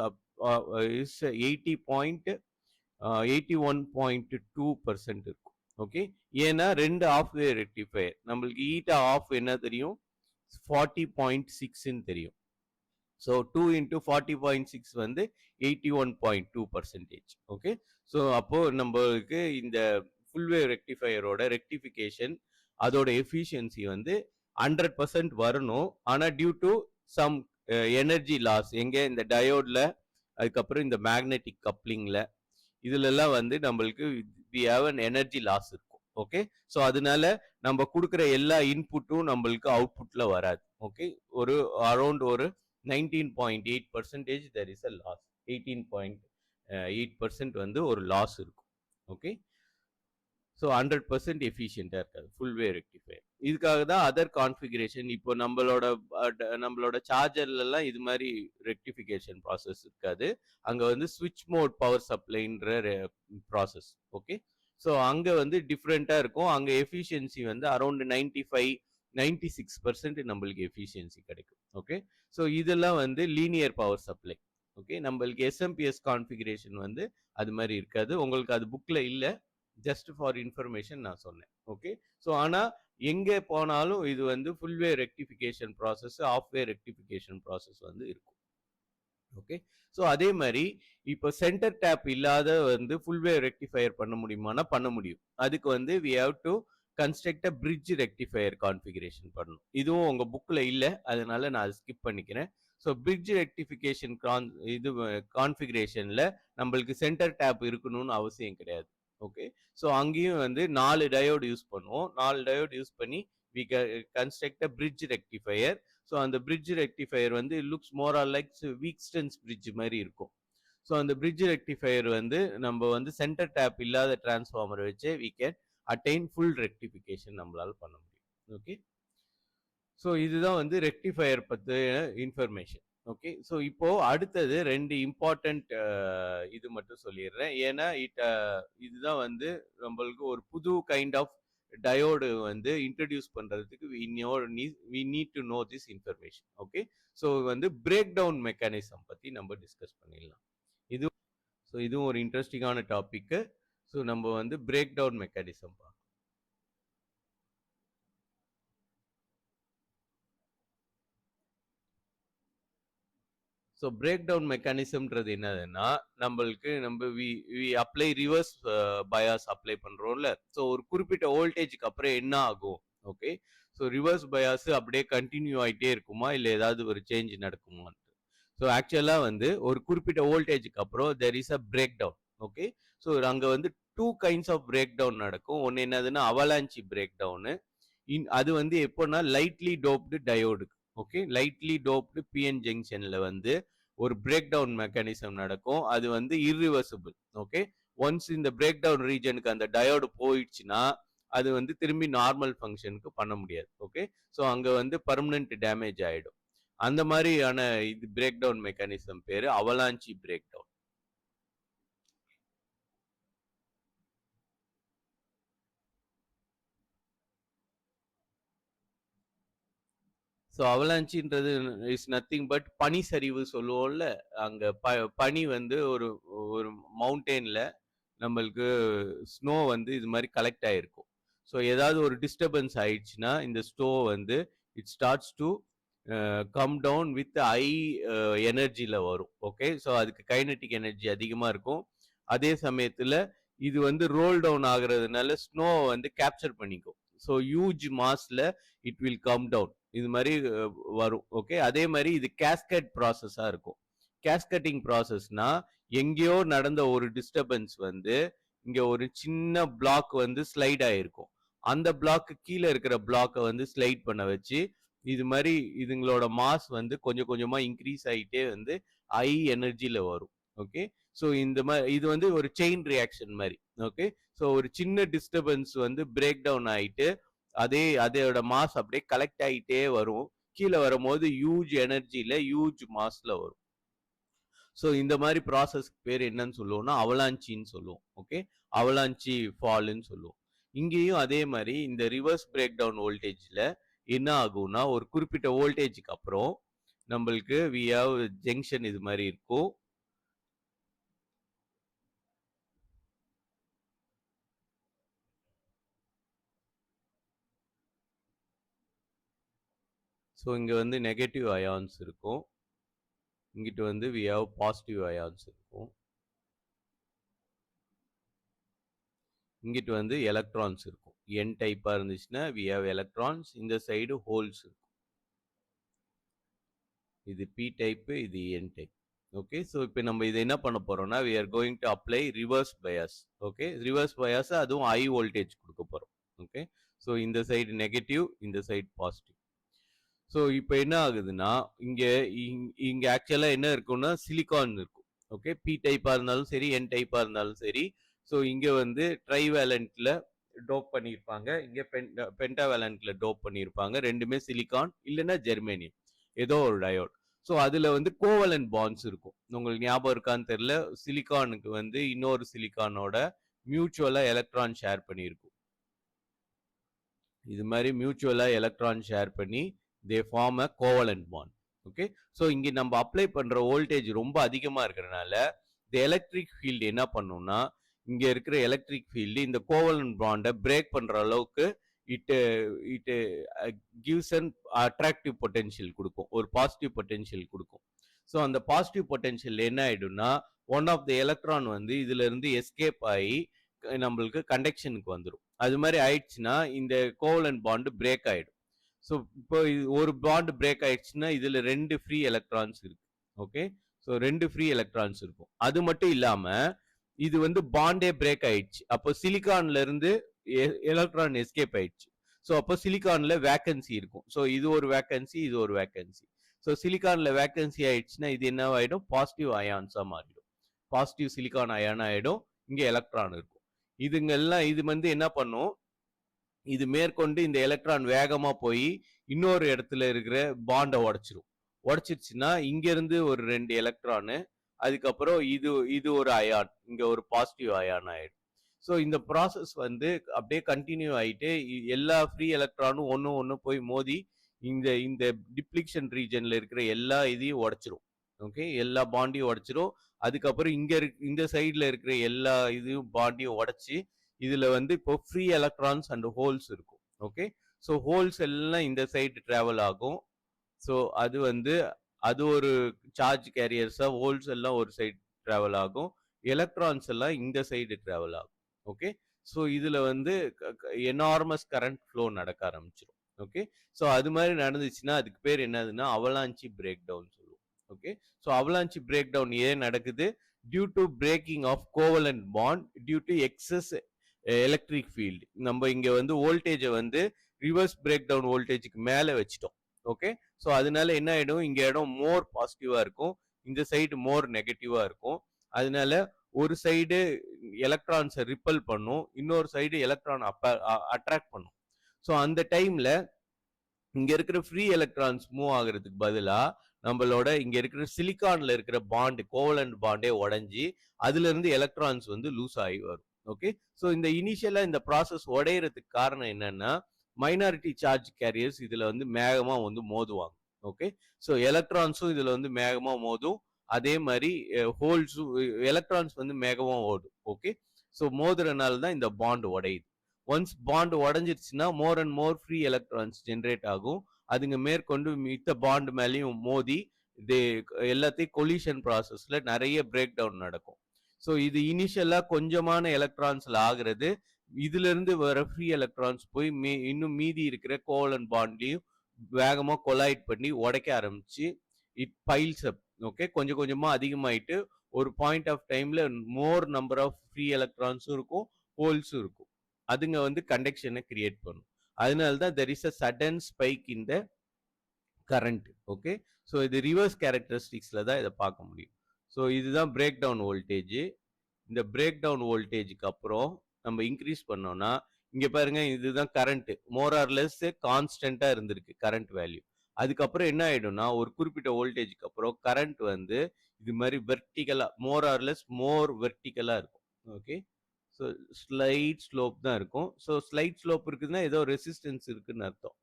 81.2% இருக்கும். ஓகே, ஏன்னா ரெண்டு ஆஃப் வேவ் ரெக்டிஃபையர் நம்மளுக்கு ஈட்டா ஆஃப் என்ன தெரியும், 40.6 தெரியும். ஸோ 2 into 40.6 வந்து 81.2%. ஓகே, ஸோ அப்போ நம்மளுக்கு இந்த ஃபுல் வேவ் ரெக்டிஃபையரோட ரெக்டிஃபிகேஷன் அதோட எஃபிஷியன்சி வந்து 100% வரணும். ஆனால் due to some energy loss எங்கே இந்த டயோட்ல, அதுக்கப்புறம் இந்த மேக்னெட்டிக் கப்ளிங்ல இதுலலாம் வந்து நம்மளுக்கு we have an energy loss இருக்கும். ஓகே, ஸோ அதனால நம்ம கொடுக்குற எல்லா இன்புட்டும் நம்மளுக்கு அவுட்புட்ல வராது. ஓகே, ஒரு அரௌண்ட் ஒரு 19.8% there is a loss. 18.8% வந்து ஒரு லாஸ் இருக்கும். ஓகே, ஸோ 100% எஃபிஷியண்டாக இருக்காது ஃபுல் வேவ் ரெக்டிஃபையர். இதுக்காக தான் அதர் கான்ஃபிகரேஷன். இப்போ நம்மளோட சார்ஜர்லாம் இது மாதிரி ரெக்டிஃபிகேஷன் ப்ராசஸ் இருக்காது. அங்கே வந்து ஸ்விட்ச் மோட் பவர் சப்ளைன்ற ப்ராசஸ். ஓகே, ஸோ அங்கே வந்து டிஃப்ரெண்ட்டாக இருக்கும். அங்கே எஃபிஷியன்சி வந்து அரௌண்ட் 96% நம்மளுக்கு எஃபிஷியன்சி கிடைக்கும். ஓகே, ஸோ இதெல்லாம் வந்து லீனியர் பவர் சப்ளை. ஓகே, நம்மளுக்கு எஸ்எம்பிஎஸ் கான்ஃபிகரேஷன் வந்து அது மாதிரி இருக்காது. உங்களுக்கு அது புக்கில் இல்லை, ஜஸ்ட் ஃபார் இன்ஃபர்மேஷன் நான் சொன்னேன். ஓகே, ஸோ ஆனால் எங்கே போனாலும் இது வந்து full wave rectification process, half wave rectification process வந்து இருக்கும். ஓகே, ஸோ அதே மாதிரி இப்போ சென்டர் டேப் இல்லாத வந்து ஃபுல் வே ரெக்டிஃபையர் பண்ண முடியுமானா பண்ண முடியும். அதுக்கு வந்து we have to construct a bridge rectifier configuration பண்ணணும். இதுவும் உங்கள் புக்கில் இல்லை, அதனால நான் அதை ஸ்கிப் பண்ணிக்கிறேன். ஸோ பிரிட்ஜ் ரெக்டிஃபிகேஷன் இது கான்ஃபிகரேஷனில் நம்மளுக்கு சென்டர் டேப் இருக்கணும்னு அவசியம் கிடையாது. ஓகே, ஸோ அங்கேயும் வந்து 4 டயோடு யூஸ் பண்ணுவோம். 4 டயோடு யூஸ் பண்ணி we construct a bridge rectifier. So அந்த பிரிட்ஜ் ரெக்டிஃபையர் வந்து looks more or like Wheatstone's bridge மாதிரி இருக்கும். ஸோ அந்த பிரிட்ஜ் ரெக்டிஃபையர் வந்து நம்ம வந்து சென்டர் டேப் இல்லாத டிரான்ஸ்ஃபார்மர் வச்சு we can attain full rectification நம்மளால பண்ண முடியும். ஓகே, ஸோ இதுதான் வந்து ரெக்டிஃபையர் பற்றிய இன்ஃபர்மேஷன். ஓகே, ஸோ இப்போ அடுத்தது 2 இம்பார்ட்டண்ட் இது மட்டும் சொல்லிடுறேன். ஏன்னா இதுதான் வந்து நம்மளுக்கு ஒரு புது கைண்ட் ஆஃப் டயோடு வந்து இன்ட்ரடியூஸ் பண்றதுக்கு we need to know this information. Okay, so வந்து பிரேக் டவுன் மெக்கானிசம் பத்தி நம்ம டிஸ்கஸ் பண்ணிடலாம். இது ஸோ இதுவும் ஒரு இன்ட்ரெஸ்டிங்கான டாபிக்கு. ஸோ நம்ம வந்து பிரேக் டவுன் மெக்கானிசம் பார்க்கலாம். ஸோ பிரேக் டவுன் மெக்கானிசம்ன்றது என்னதுன்னா, நம்ம we apply reverse bias apply பண்றோம்ல. ஸோ ஒரு குறிப்பிட்ட வோல்டேஜ்க்கு அப்புறம் என்ன ஆகும்? ஓகே. ஸோ ரிவர்ஸ் பயாஸ் அப்படியே கண்டினியூ ஆயிட்டே இருக்குமா? இல்ல ஏதாவது ஒரு சேஞ்ச் நடக்குமா? ஸோ ஆக்சுவலா வந்து ஒரு குறிப்பிட்ட வோல்டேஜ்க்கு அப்புறம் there is a break down. Okay. So அங்க வந்து 2 கைண்ட்ஸ் ஆஃப் பிரேக் டவுன் நடக்கும். ஒன்னு என்னதுன்னா அவலாஞ்சி பிரேக் டவுன். அது வந்து எப்போன்னா lightly doped diode. Okay. Lightly doped PN ஜங்ஷன்ல வந்து ஒரு பிரேக் டவுன் மெக்கானிசம் நடக்கும். அது வந்து இர்ரிவர்சிபிள். ஓகே. ஒன்ஸ் இந்த பிரேக் டவுன் ரீஜனுக்கு அந்த டயோடு போயிடுச்சுன்னா அது வந்து திரும்பி நார்மல் ஃபங்க்ஷனுக்கு பண்ண முடியாது. ஓகே. ஸோ அங்க வந்து பர்மனன்ட் டேமேஜ் ஆயிடும். அந்த மாதிரியான இது பிரேக் டவுன் மெக்கானிசம் பேரு அவலாஞ்சி பிரேக் டவுன். ஸோ அவலாஞ்சின்றது இஸ் நத்திங் பட் பனி சரிவு சொல்லுவோம்ல. அங்க பனி வந்து ஒரு ஒரு மவுண்டெயின்ல நம்மளுக்கு ஸ்னோ வந்து இது மாதிரி கலெக்ட் ஆயிருக்கும். ஸோ ஏதாவது ஒரு டிஸ்டர்பன்ஸ் ஆயிடுச்சுன்னா இந்த ஸ்னோ வந்து it starts to come down with high எனர்ஜியில் வரும். ஓகே. ஸோ அதுக்கு கைனட்டிக் எனர்ஜி அதிகமாக இருக்கும். அதே சமயத்தில் இது வந்து ரோல் டவுன் ஆகுறதுனால ஸ்னோ வந்து கேப்சர் பண்ணிக்கும். ஸோ ஹியூஜ் மாஸ்ல இட் வில் கம் டவுன் இது மாதிரி வரும். ஓகே. அதே மாதிரி இது கேஸ்கட் ப்ராசஸாக இருக்கும். கேஸ்கட்டிங் ப்ராசஸ்னா எங்கேயோ நடந்த ஒரு டிஸ்டர்பன்ஸ் வந்து இங்க ஒரு சின்ன பிளாக் வந்து ஸ்லைட் ஆயிருக்கும். அந்த பிளாக்கு கீழே இருக்கிற பிளாக்கை வந்து ஸ்லைட் பண்ண வச்சு இது மாதிரி இதுங்களோட மாஸ் வந்து கொஞ்சம் கொஞ்சமா இன்க்ரீஸ் ஆகிட்டே வந்து ஹை எனர்ஜியில வரும். ஓகே. ஸோ இந்த மாதிரி இது வந்து ஒரு செயின் ரியாக்ஷன் மாதிரி. ஓகே. ஸோ ஒரு சின்ன டிஸ்டர்பன்ஸ் வந்து பிரேக் டவுன் ஆயிட்டு அதோட மாஸ் அப்படியே கலெக்ட் ஆகிட்டே வரும். கீழே வரும்போது ஹியூஜ் எனர்ஜியில ஹியூஜ் மாஸ்ல வரும். ஸோ இந்த மாதிரி ப்ராசஸ் பேர் என்னன்னு சொல்லுவோம்னா அவலாஞ்சின்னு சொல்லுவோம். ஓகே. அவலாஞ்சி ஃபால்னு சொல்லுவோம். இங்கேயும் அதே மாதிரி இந்த ரிவர்ஸ் பிரேக் டவுன் வோல்டேஜ்ல என்ன ஆகும்னா ஒரு குறிப்பிட்ட வோல்டேஜுக்கு அப்புறம் நம்மளுக்கு வி ஹாவ் ஜங்ஷன் இது மாதிரி இருக்கும். ஸோ இங்க வந்து நெகட்டிவ் அயான்ஸ் இருக்கும். இங்கிட்டு வந்து வி ஹாவ் பாசிட்டிவ் அயான்ஸ் இருக்கும். இங்கிட்டு வந்து எலக்ட்ரான்ஸ் இருக்கும். என் டைப்பா இருந்துச்சுன்னா வி ஹாவ் எலக்ட்ரான்ஸ். இந்த சைடு ஹோல்ஸ் இருக்கும். இது பி டைப், இது என் டைப். ஓகே. ஸோ இப்போ நம்ம இதை என்ன பண்ண போறோம்னா we are going to apply reverse bias. Okay. Reverse bias அதுவும் ஹை வோல்டேஜ் கொடுக்க போறோம். ஓகே. ஸோ இந்த சைடு நெகட்டிவ், இந்த சைடு பாசிட்டிவ். ஸோ இப்போ என்ன ஆகுதுன்னா இங்க ஆக்சுவலா என்ன இருக்கும்னா சிலிகான் இருக்கும். ஓகே. பி டைப்பா இருந்தாலும் சரி, என் டைப்பா இருந்தாலும் சரி. ஸோ இங்க வந்து ட்ரைவேலண்ட்ல டோப் பண்ணியிருப்பாங்க. இங்க பென்டாவேலண்ட்ல டோப் பண்ணியிருப்பாங்க. ரெண்டுமே சிலிகான் இல்லைன்னா ஜெர்மேனியம் ஏதோ ஒரு டயோட். ஸோ அதுல வந்து கோவலன்ட் பாண்ட்ஸ் இருக்கும். உங்களுக்கு ஞாபகம் இருக்கான்னு தெரியல. சிலிகானுக்கு வந்து இன்னொரு சிலிகானோட மியூச்சுவலா எலக்ட்ரான் ஷேர் பண்ணியிருக்கும். இது மாதிரி மியூச்சுவலா எலக்ட்ரான் ஷேர் பண்ணி they form a covalent bond. Okay. So இங்க நம்ம அப்ளை பண்ற வோல்டேஜ் ரொம்ப அதிகமா இருக்கிறதுனால இந்த எலக்ட்ரிக் ஃபீல்டு என்ன பண்ணும்னா இங்க இருக்கிற எலக்ட்ரிக் ஃபீல்டு இந்த கோவலன்ட் பாண்டை பிரேக் பண்ற அளவுக்கு it it gives an attractive potential கொடுக்கும். ஒரு பாசிட்டிவ் பொட்டென்ஷியல் கொடுக்கும். ஸோ அந்த பாசிட்டிவ் பொட்டென்ஷியல் என்ன ஆயிடும்னா ஒன் ஆஃப் த எலக்ட்ரான் வந்து இதுல இருந்து எஸ்கேப் ஆகி நம்மளுக்கு கண்டக்ஷனுக்கு வந்துடும். அது மாதிரி ஆயிடுச்சுன்னா இந்த கோவலன்ட் பாண்டு பிரேக் ஆயிடும். ஸோ இப்போ ஒரு பாண்ட் பிரேக் ஆயிடுச்சுன்னா இதுல 2 ஃப்ரீ எலக்ட்ரான்ஸ் இருக்கு. ஓகே. ஸோ 2 ஃப்ரீ எலக்ட்ரான்ஸ் இருக்கும். அது மட்டும் இல்லாம இது வந்து பாண்டே பிரேக் ஆயிடுச்சு. அப்போ சிலிகான்ல இருந்து எலக்ட்ரான் எஸ்கேப் ஆயிடுச்சு. ஸோ அப்போ சிலிகான்ல வேக்கன்சி இருக்கும். ஸோ இது ஒரு வேக்கன்சி, இது ஒரு வேக்கன்சி. ஸோ சிலிகான்ல வேக்கன்சி ஆயிடுச்சுன்னா இது என்ன ஆயிடும்? பாசிட்டிவ் அயான்ஸா மாறிடும். பாசிட்டிவ் சிலிகான் அயான் ஆயிடும். இங்க எலக்ட்ரான் இருக்கும். இதுங்கெல்லாம் இது வந்து என்ன பண்ணும்? இது மேற்கொண்டு இந்த எலக்ட்ரான் வேகமா போய் இன்னொரு இடத்துல இருக்கிற பாண்டை உடைச்சிரும். உடைச்சிருச்சுன்னா இங்க இருந்து ஒரு 2 எலக்ட்ரானு, அதுக்கப்புறம் இது ஒரு அயான், இங்க ஒரு பாசிட்டிவ் அயான் ஆயிடும். ஸோ இந்த ப்ராசஸ் வந்து அப்படியே கண்டினியூ ஆயிட்டு எல்லா ஃப்ரீ எலக்ட்ரானும் ஒன்று போய் மோதி இந்த இந்த டிப்ளிக்ஷன் ரீஜன்ல இருக்கிற எல்லா இதையும் உடைச்சிரும். ஓகே. எல்லா பாண்டையும் உடைச்சிரும். அதுக்கப்புறம் இந்த சைடுல இருக்கிற எல்லா இதையும் பாண்டையும் உடைச்சி இதுல வந்து இப்போ ஃப்ரீ எலக்ட்ரான்ஸ் அண்ட் ஹோல்ஸ் இருக்கும். ஓகே, ஸோ ஹோல்ஸ் எல்லாம் இந்த சைடு டிராவல் ஆகும். ஸோ அது வந்து அது ஒரு சார்ஜ் கேரியர்ஸா, ஹோல்ஸ் எல்லாம் ஒரு சைடு டிராவல் ஆகும், எலக்ட்ரான்ஸ் எல்லாம் இந்த சைடு டிராவல் ஆகும். ஓகே, ஸோ இதுல வந்து எனார்மஸ் கரண்ட் ஃப்ளோ நடக்க ஆரம்பிச்சிடும். ஓகே, ஸோ அது மாதிரி நடந்துச்சுன்னா அதுக்கு பேர் என்னதுன்னா அவலாஞ்சி பிரேக் டவுன் சொல்லுவோம். Okay, so avalanche break down ஏன் நடக்குது? Due to breaking of covalent bond due to excess electric field. நம்ம இங்க வந்து வோல்டேஜை வந்து ரிவர்ஸ் பிரேக் டவுன் வோல்டேஜுக்கு மேலே வச்சிட்டோம். ஓகே, ஸோ அதனால என்ன ஆயிடும், இங்க இடம் மோர் பாசிட்டிவா இருக்கும், இந்த சைடு மோர் நெகட்டிவா இருக்கும். அதனால ஒரு சைடு எலக்ட்ரான்ஸை ரிப்பல் பண்ணும், இன்னொரு சைடு எலக்ட்ரான் அட்ராக்ட் பண்ணும். ஸோ அந்த டைம்ல இங்க இருக்கிற ஃப்ரீ எலக்ட்ரான்ஸ் மூவ் ஆகுறதுக்கு பதிலா நம்மளோட இங்க இருக்கிற சிலிக்கான்ல இருக்கிற பாண்ட், கோவலன்ட் பாண்டே உடைஞ்சி அதுல இருந்து எலக்ட்ரான்ஸ் வந்து லூஸ் ஆகி வரும். ஓகே, ஸோ இந்த இனிஷியலா இந்த ப்ராசஸ் உடையறதுக்கு காரணம் என்னன்னா மைனாரிட்டி சார்ஜ் கேரியர்ஸ் இதுல வந்து மேகமா வந்து மோதுவாங்க. ஓகே, ஸோ எலக்ட்ரான்ஸும் இதுல வந்து மேகமா மோதும், அதே மாதிரி ஹோல்ஸும் எலக்ட்ரான்ஸ் வந்து மேகமா ஓடும். ஓகே, ஸோ மோதுறனால தான் இந்த பாண்ட் உடையுது. ஒன்ஸ் பாண்ட் உடஞ்சிருச்சுன்னா more and more free electrons generate ஆகும், அதுங்க மேற்கொண்டு மித்த பாண்ட் மேலேயும் மோதி இது எல்லாத்தையும் கொலிஷன் ப்ராசஸ்ல நிறைய பிரேக் டவுன் நடக்கும். ஸோ இது இனிஷியலா கொஞ்சமான எலக்ட்ரான்ஸ்ல ஆகுறது, இதுல இருந்து வர ஃப்ரீ எலக்ட்ரான்ஸ் போய் இன்னும் மீதி இருக்கிற கோவலன்ட் பாண்ட்லயும் வேகமா கொலைட் பண்ணி உடைக்க ஆரம்பிச்சு இட் பைல்ஸ் அப். ஓகே, கொஞ்சம் கொஞ்சமா அதிகமாயிட்டு ஒரு பாயிண்ட் ஆஃப் டைம்ல மோர் நம்பர் ஆஃப் ஃப்ரீ எலக்ட்ரான்ஸும் இருக்கும், ஹோல்ஸும் இருக்கும். அதுங்க வந்து கண்டக்ஷனை கிரியேட் பண்ணும். அதனால தான் there is a sudden spike in the current. Okay, so இது ரிவர்ஸ் கேரக்டரிஸ்டிக்ஸ்ல தான் இதை பார்க்க முடியும். ஸோ இதுதான் பிரேக் டவுன் வோல்டேஜ். இந்த பிரேக் டவுன் வோல்டேஜுக்கு அப்புறம் நம்ம இன்க்ரீஸ் பண்ணோம்னா இங்க பாருங்க, இதுதான் கரண்ட், மோர் ஆர் லெஸ் கான்ஸ்டன்டா இருந்திருக்கு கரண்ட் வேல்யூ. அதுக்கப்புறம் என்ன ஆயிடும்னா ஒரு குறிப்பிட்ட வோல்டேஜுக்கு அப்புறம் கரண்ட் வந்து இது மாதிரி வெர்டிகலா, மோர் ஆர் லெஸ் மோர் வெர்டிகலா இருக்கும். ஓகே, ஸோ ஸ்லைட் ஸ்லோப் தான் இருக்கும். ஸோ ஸ்லைட் ஸ்லோப் இருக்குதுன்னா ஏதோ ரெசிஸ்டன்ஸ் இருக்குன்னு அர்த்தம்.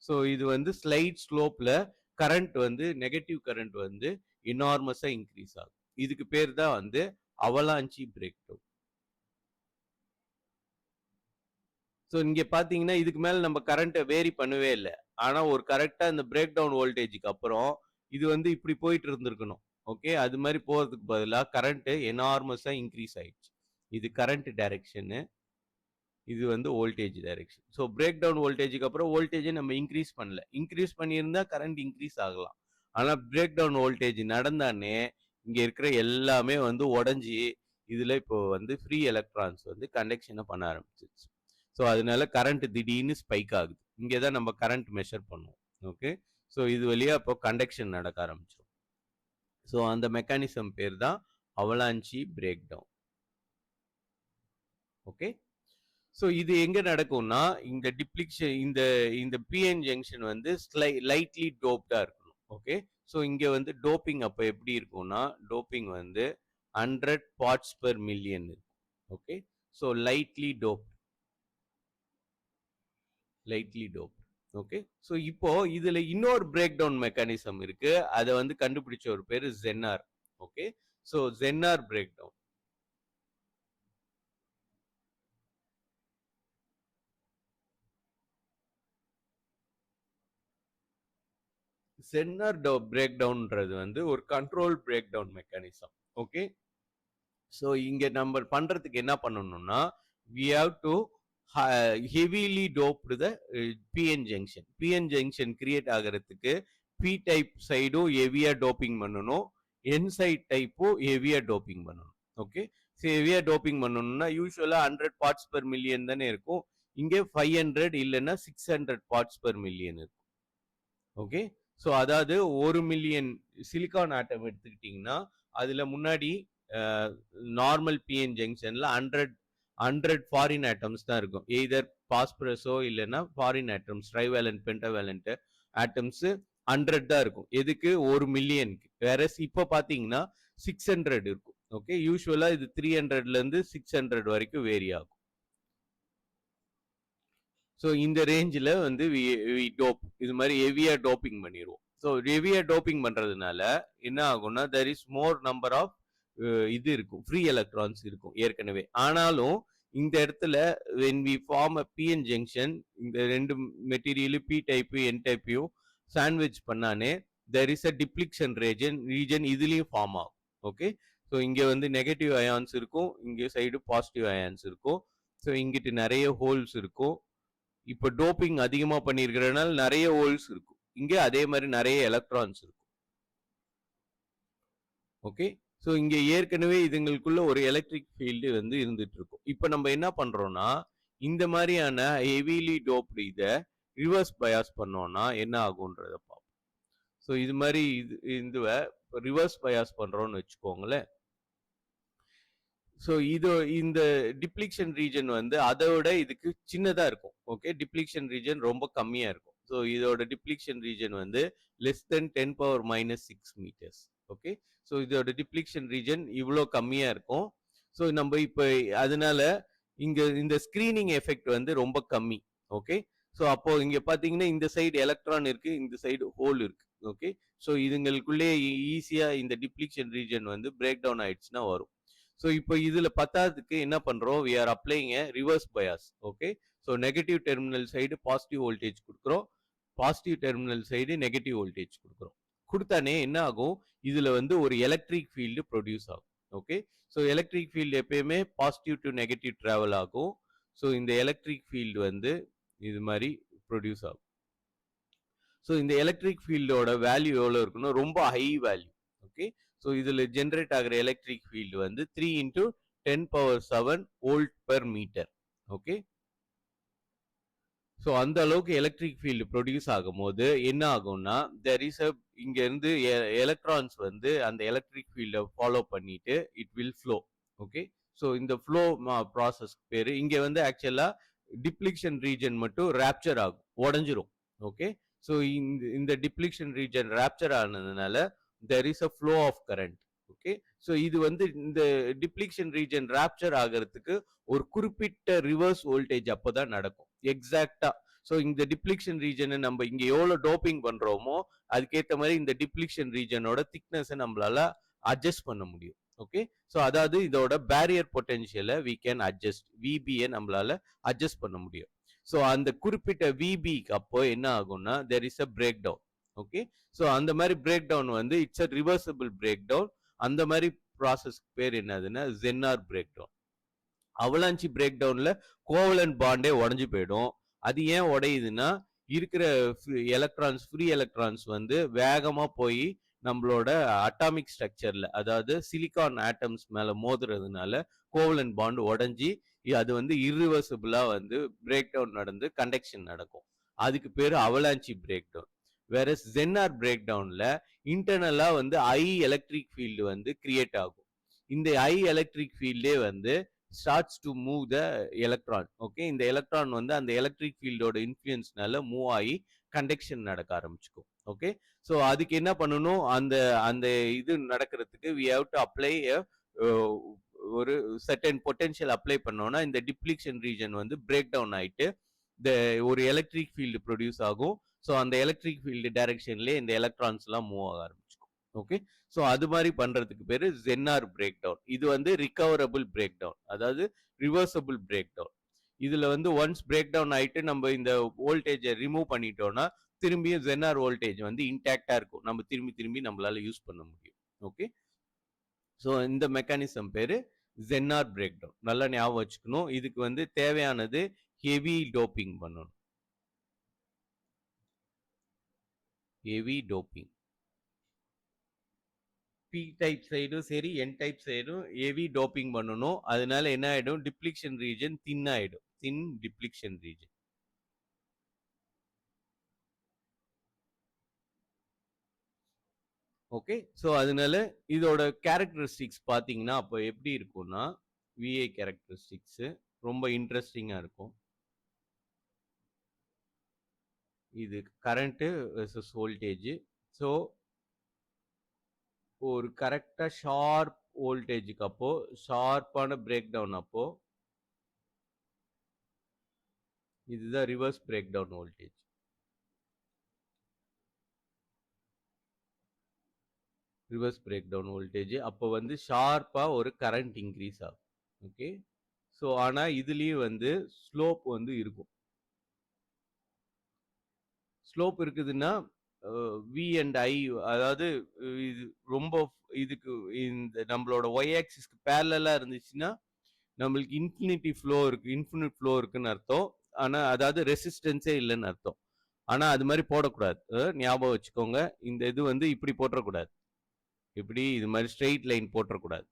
ஸோ இது வந்து ஸ்லைட் ஸ்லோப்ல கரண்ட் வந்து நெகட்டிவ் கரண்ட் வந்து எனார்மஸா இன்க்ரீஸ் ஆகும். இதுக்கு பேர் தான் வந்து அவலாஞ்சி பிரேக் டவுன். ஸோ இங்க பாத்தீங்கன்னா இதுக்கு மேல நம்ம கரண்ட்டை வேரி பண்ணவே இல்லை, ஆனா ஒரு கரெக்டா இந்த பிரேக் டவுன் வோல்டேஜுக்கு அப்புறம் இது வந்து இப்படி போயிட்டு இருந்திருக்கணும். ஓகே, அது மாதிரி போறதுக்கு பதிலாக கரண்ட் எனார்மஸா இன்க்ரீஸ் ஆயிடுச்சு. இது கரண்ட் டைரக்ஷனு, இது வந்து voltage direction. So break down வோல்டேஜுக்கு அப்புறம் வோல்டேஜை நம்ம இன்க்ரீஸ் பண்ணல, இன்க்ரீஸ் பண்ணியிருந்தா கரண்ட் இன்க்ரீஸ் ஆகலாம். ஆனா பிரேக் டவுன் வோல்டேஜ் நடந்தானே இங்க இருக்கிற எல்லாமே வந்து உடஞ்சி இதுல இப்போ வந்து ஃப்ரீ எலக்ட்ரான்ஸ் வந்து கண்டக்ஷனை பண்ண ஆரம்பிச்சிருச்சு. ஸோ அதனால கரண்ட் திடீர்னு ஸ்பைக் ஆகுது. இங்கே தான் நம்ம கரண்ட் மெஷர் பண்ணுவோம். ஓகே, ஸோ இது வழியா இப்போ கண்டக்ஷன் நடக்க ஆரம்பிச்சிடும். ஸோ அந்த மெக்கானிசம் பேர் தான் avalanche break down. Okay, so இது எங்க நடக்கும்னா இந்த டிப்ளிக்ஷன், இந்த பிஎன் ஜங்ஷன் வந்து லைட்லி டோப்டா இருக்கணும். ஓகே, ஸோ இங்க வந்து டோப்பிங் அப்போ எப்படி இருக்கும்னா டோப்பிங் வந்து 100 parts per million இருக்கும். Okay, so lightly dope. Okay, so இப்போ இதுல இன்னொரு பிரேக் டவுன் மெக்கானிசம் இருக்கு, அதை வந்து கண்டுபிடிச்ச ஒரு பேரு Zener. Okay, so Zener break down. Zener break டவுன்ன்றது வந்து ஒரு control break down mechanism. Okay, so இங்க நம்ம பண்றதுக்கு என்ன பண்ணணும்னா we have to heavily dope the PN junction. PN junction create ஆகிறதுக்கு P டைப் சைடும் ஹெவியா டோப்பிங் பண்ணணும், N சைட் டைப்பும் ஹெவியா டோப்பிங் பண்ணணும். ஓகே, ஸோ ஹெவியா டோப்பிங் பண்ணணும்னா யூஸ்வலா 100 parts per million தானே இருக்கும், இங்கே 500 இல்லைன்னா 600 parts per million இருக்கும். ஓகே, ஸோ அதாவது 1 மில்லியன் சிலிக்கான் ஆட்டம் எடுத்துக்கிட்டிங்கன்னா அதுல முன்னாடி நார்மல் பிஎன் ஜங்ஷன்ல 100 ஃபாரின் ஆட்டம்ஸ் தான் இருக்கும், எய்தர் பாஸ்பரஸோ இல்லைன்னா foreign atoms, trivalent pentavalent atoms 100 தான் இருக்கும். எதுக்கு? 1 மில்லியனுக்கு. வேற இப்போ பாத்தீங்கன்னா 600 இருக்கும். ஓகே, யூஸ்வலா இது 300ல இருந்து 600 வரைக்கும் வேரி ஆகும். ஸோ இந்த ரேஞ்சில் வந்து டோப் இது மாதிரி ஹெவியா டோப்பிங் பண்ணிடுவோம். ஸோ ஹெவியா டோப்பிங் பண்றதுனால என்ன ஆகும்னா there is more number of இது இருக்கும், ஃப்ரீ எலக்ட்ரான்ஸ் இருக்கும் ஏற்கனவே. ஆனாலும் இந்த இடத்துல when we form a pn junction, இந்த ரெண்டு மெட்டீரியல் p டைப் n டைப்பையும் சாண்ட்விச் பண்ணானே there is a depletion region இதுலயும் ஃபார்ம் ஆகும். ஓகே, ஸோ இங்க வந்து நெகட்டிவ் அயான்ஸ் இருக்கும், இங்க சைடு பாசிட்டிவ் அயான்ஸ் இருக்கும். ஸோ இங்கிட்டு நிறைய ஹோல்ஸ் இருக்கும். இப்போ டோப்பிங் அதிகமா பண்ணியிருக்கிறதுனால நிறைய ஹோல்ஸ் இருக்கும். இங்க அதே மாதிரி நிறைய எலக்ட்ரான்ஸ் இருக்கும். ஓகே, ஸோ இங்க ஏற்கனவே இதுங்களுக்குள்ள ஒரு எலக்ட்ரிக் ஃபீல்டு வந்து இருந்துட்டு இருக்கும். இப்போ நம்ம என்ன பண்றோம்னா இந்த மாதிரியான ஹெவிலி டோப்டு இதை ரிவர்ஸ் பயாஸ் பண்ணோம்னா என்ன ஆகுன்றத பார்ப்போம். ஸோ இது மாதிரி இதுவை ரிவர்ஸ் பயாஸ் பண்றோம்னு வச்சுக்கோங்களேன். ஸோ இது இந்த டிப்ளிக்ஷன் ரீஜன் வந்து அதை விட இதுக்கு சின்னதா இருக்கும். ஓகே, டிப்ளிக்ஷன் ரீஜன் ரொம்ப கம்மியா இருக்கும். ஸோ இதோட டிப்ளிக்ஷன் ரீஜன் வந்து less than 10⁻⁻6 metres. Okay, so இதோட டிப்ளிக்ஷன் ரீஜன் இவ்வளோ கம்மியா இருக்கும். ஸோ நம்ம இப்போ அதனால இங்க இந்த ஸ்கிரீனிங் எஃபெக்ட் வந்து ரொம்ப கம்மி. ஓகே, ஸோ அப்போ இங்க பாத்தீங்கன்னா இந்த சைடு எலக்ட்ரான் இருக்கு, இந்த சைடு ஹோல் இருக்கு. ஓகே, ஸோ இதுங்களுக்குள்ளே ஈஸியா இந்த டிப்ளிக்ஷன் ரீஜன் வந்து பிரேக் டவுன் ஆயிடுச்சுன்னா வரும். ஸோ இப்போ இதுல பத்தாததுக்கு என்ன பண்றோம், we are applying a reverse bias. Okay, so negative terminal side positive voltage கொடுக்குறோம், positive terminal side negative voltage கொடுக்குறோம். கொடுத்தானே என்ன ஆகும், இதுல வந்து ஒரு எலக்ட்ரிக் ஃபீல்டு ப்ரொடியூஸ் ஆகும். ஓகே, ஸோ எலக்ட்ரிக் ஃபீல்டு எப்பயுமே பாசிட்டிவ் டு நெகட்டிவ் டிராவல் ஆகும். ஸோ இந்த எலக்ட்ரிக் ஃபீல்டு வந்து இது மாதிரி ப்ரொடியூஸ் ஆகும். ஸோ இந்த எலக்ட்ரிக் ஃபீல்டோட வேல்யூ எவ்வளோ இருக்குன்னா ரொம்ப ஹை வேல்யூ. ஓகே, ஸோ இதில் ஜென்ரேட் ஆகிற எலக்ட்ரிக் ஃபீல்டு வந்து 3 × 10⁻7 volt per metre. Okay, so அந்த அளவுக்கு எலக்ட்ரிக் ஃபீல்டு ப்ரொடியூஸ் ஆகும் போது என்ன ஆகும்னா தெர் இஸ் அ இங்க இருந்து எலக்ட்ரான்ஸ் வந்து அந்த எலக்ட்ரிக் ஃபீல்டை ஃபாலோ பண்ணிட்டு it will flow. Okay, so இந்த ஃப்ளோ ப்ராசஸ் பேரு இங்க வந்து ஆக்சுவலா டிப்ளிக்ஷன் ரீஜன் மட்டும் ரேப்சர் ஆகும், உடஞ்சிரும். ஓகே, ஸோ இந்த டிப்ளிக்ஷன் ரீஜன் ரேப்சர் ஆனதுனால there is a flow of current. Okay, so இது வந்து இந்த டிப்ளிக்ஷன் ரீஜன் ரேப்சர் ஆகிறதுக்கு ஒரு குறிப்பிட்ட ரிவர்ஸ் வோல்டேஜ் அப்போதான் நடக்கும் எக்ஸாக்டா. ஸோ இந்த டிப்ளிக்ஷன் ரீஜனை நம்ம இங்க எவ்வளவு டோப்பிங் பண்றோமோ அதுக்கேற்ற மாதிரி இந்த டிப்ளிக்ஷன் ரீஜனோட திக்னஸை நம்மளால அட்ஜஸ்ட் பண்ண முடியும். ஓகே, ஸோ அதாவது இதோட பேரியர் பொட்டன்ஷியலை வி கேன் அட்ஜஸ்ட், விபியை நம்மளால அட்ஜஸ்ட் பண்ண முடியும். ஸோ அந்த குறிப்பிட்ட விபிக்கு அப்போ என்ன ஆகும்னா there is a break down. Okay, so அந்த மாதிரி பிரேக் டவுன் வந்து it's a reversible break down. அந்த மாதிரி ப்ராசஸ் பேர் என்னதுன்னா Zener break down. Avalanche break டவுன்ல கோவலன்ட் பாண்டே உடஞ்சு போயிடும். அது ஏன் உடையுதுன்னா இருக்கிற எலக்ட்ரான்ஸ், ஃப்ரீ எலக்ட்ரான்ஸ் வந்து வேகமா போய் நம்மளோட அட்டாமிக் ஸ்ட்ரக்சர்ல, அதாவது சிலிகான் ஆட்டம்ஸ் மேல மோதுறதுனால கோவலன்ட் பாண்ட் உடஞ்சி அது வந்து இர்ரிவர்சிபிளா வந்து பிரேக் டவுன் நடந்து கண்டக்ஷன் நடக்கும். அதுக்கு பேரு அவலாஞ்சி பிரேக் டவுன். வேற ஜென்னார் பிரேக் டவுன்ல இன்டர்னலா வந்து ஐ எலக்ட்ரிக் ஃபீல்டு வந்து கிரியேட் ஆகும். இந்த ஐ எலக்ட்ரிக் ஃபீல்டே வந்து starts to move the electron. Okay, இந்த எலக்ட்ரான் வந்து அந்த எலக்ட்ரிக் ஃபீல்டோட இன்ஃப்ளூயன்ஸ்னால மூவ் ஆகி கண்டக்ஷன் நடக்க ஆரம்பிச்சுக்கும். ஓகே, ஸோ அதுக்கு என்ன பண்ணணும், அந்த அந்த இது நடக்கிறதுக்கு வி ஹேவ் டு அப்ளை ஒரு சர்டன் பொட்டன்ஷியல் அப்ளை பண்ணோம்னா இந்த டிப்ளிக்ஷன் ரீஜன் வந்து பிரேக் டவுன் ஆயிட்டு ஒரு எலக்ட்ரிக் ஃபீல்டு ப்ரொடியூஸ் ஆகும். ஸோ அந்த எலக்ட்ரிக் ஃபீல்டு டைரக்ஷன்லேயே இந்த எலக்ட்ரான்ஸ் எல்லாம் மூவ் ஆக ஆரம்பிச்சுக்கும். ஓகே, ஸோ அது மாதிரி பண்றதுக்கு பேரு ஜென்னார் பிரேக் டவுன். இது வந்து ரிகவரபிள் பிரேக் டவுன், அதாவது ரிவர்சபிள் பிரேக் டவுன். இதுல வந்து ஒன்ஸ் பிரேக் டவுன் ஆயிட்டு நம்ம இந்த வோல்டேஜை ரிமூவ் பண்ணிட்டோம்னா திரும்பியும் ஜென்னார் வோல்டேஜ் வந்து இன்டாக்டா இருக்கும், நம்ம திரும்பி திரும்பி நம்மளால யூஸ் பண்ண முடியும். ஓகே, ஸோ இந்த மெக்கானிசம் பேரு ஜென்னார் பிரேக் டவுன். நல்லா ஞாபகம் வச்சுக்கணும். இதுக்கு வந்து தேவையானது ஹெவி டோப்பிங் பண்ணணும், ஹெவி டோப்பிங். பி டைப் சைடும் சரி, என் டைப் சைடும் ஹெவி டோப்பிங் பண்ணணும். அதனால என்ன ஆயிடும், டிப்ளிக்ஷன் ரீஜன் தின் ஆயிடும், தின் டிப்ளிக்ஷன் ரீஜன். ஓகே, ஸோ அதனால இதோட கேரக்டரிஸ்டிக்ஸ் பார்த்தீங்கன்னா அப்போ எப்படி இருக்கும்னா விஐ கேரக்டரிஸ்டிக்ஸ் ரொம்ப இன்ட்ரெஸ்டிங்கா இருக்கும். இது கரண்ட் வெர்சஸ் வோல்டேஜ். ஸோ ஒரு கரெக்டா ஷார்ப் வோல்டேஜுக்கு அப்போ ஷார்ப்பான பிரேக் டவுன் அப்போ இதுதான் reverse break down voltage. Reverse break down voltage. அப்போ வந்து ஷார்ப்பா ஒரு கரண்ட் இன்க்ரீஸ் ஆகும். ஓகே. ஸோ ஆனா இதுலயும் வந்து ஸ்லோப் வந்து இருக்கும். ஸ்லோப் இருக்குதுன்னா வி அண்ட் ஐ, அதாவது இது ரொம்ப இதுக்கு இந்த நம்மளோட ஒய் ஆக்சிஸ்க்கு பேரலா இருந்துச்சுன்னா நம்மளுக்கு இன்ஃபினிட் ஃப்ளோ இருக்குன்னு அர்த்தம். ஆனா அதாவது ரெசிஸ்டன்ஸே இல்லைன்னு அர்த்தம். ஆனா அது மாதிரி போடக்கூடாது. ஞாபகம் வச்சுக்கோங்க. இந்த இது வந்து இப்படி போட்டக்கூடாது. இப்படி இது மாதிரி ஸ்ட்ரெயிட் லைன் போட்டக்கூடாது.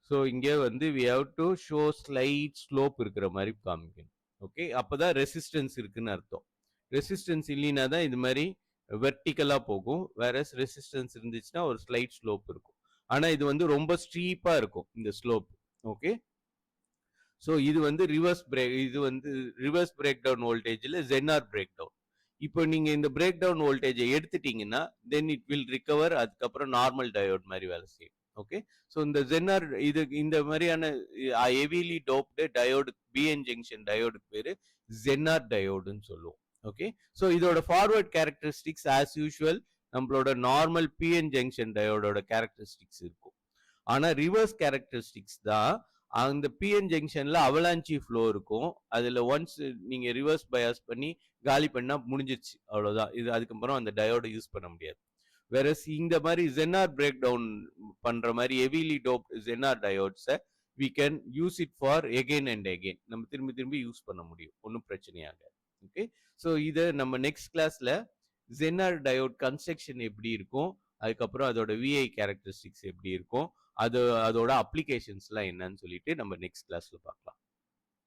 ஸோ இங்கே வந்து we have to show slight slope இருக்கிற மாதிரி காமிக்கணும். ஓகே, அப்பதான் ரெசிஸ்டன்ஸ் இருக்குன்னு அர்த்தம். ரெசிஸ்டன்ஸ் இல்லைன்னா தான் இது மாதிரி வெர்டிக்கலா போகும். வேற ரெசிஸ்டன்ஸ் இருந்துச்சுன்னா ஒரு ஸ்லைட் ஸ்லோப் இருக்கும். ஆனா இது வந்து ரொம்ப ஸ்டீப்பா இருக்கும் இந்த ஸ்லோப். ஓகே. ஸோ இது வந்து ரிவர்ஸ் பிரேக் டவுன் வோல்டேஜில் ஜென்ஆர் பிரேக் டவுன். இப்போ நீங்க இந்த பிரேக் டவுன் வோல்டேஜை எடுத்துட்டீங்கன்னா தென் இட் வில் ரிகவர். அதுக்கப்புறம் நார்மல் டயோட் மாதிரி வேலை செய்யும். ஓகே. ஸோ இந்த ஜென்ஆர் இந்த மாதிரியான heavily doped diode, PN junction டயோடுக்கு பேரு ஜென்ஆர் டயோடுன்னு சொல்லுவோம். ஓகே. ஸோ இதோட ஃபார்வர்ட் கேரக்டரிஸ்டிக்ஸ் ஆஸ் யூஷுவல் நம்மளோட நார்மல் பிஎன் ஜங்ஷன் டயோடோட கேரக்டரிஸ்டிக்ஸ் இருக்கும். ஆனா ரிவர்ஸ் கேரக்டரிஸ்டிக்ஸ் தான் அந்த பிஎன் ஜங்ஷன்ல அவலாஞ்சி ஃப்ளோ இருக்கும். அதுல ஒன்ஸ் நீங்க ரிவர்ஸ் பயாஸ் பண்ணி காலி பண்ணா முடிஞ்சிருச்சு, அவ்வளவுதான். இது அதுக்கப்புறம் அந்த டயோட யூஸ் பண்ண முடியாது. வேற இந்த மாதிரி ஜென்ஆர் பிரேக் டவுன் பண்ற மாதிரி ஹெவிலி டோப் ஜென்ஆர் டயோட்ஸை we can use it for again and again. நம்ம திரும்பி திரும்பி யூஸ் பண்ண முடியும், ஒன்றும் பிரச்சனையாக. ஓகே. ஸோ இதை நம்ம நெக்ஸ்ட் கிளாஸ்ல ஜென்ஆர் டயோட் கன்ஸ்ட்ரக்ஷன் எப்படி இருக்கும், அதுக்கப்புறம் அதோட விஐ கேரக்டரிஸ்டிக்ஸ் எப்படி இருக்கும், அதோட அப்ளிகேஷன்ஸ்லாம் என்னன்னு சொல்லிட்டு நம்ம நெக்ஸ்ட் கிளாஸ்ல பார்க்கலாம்.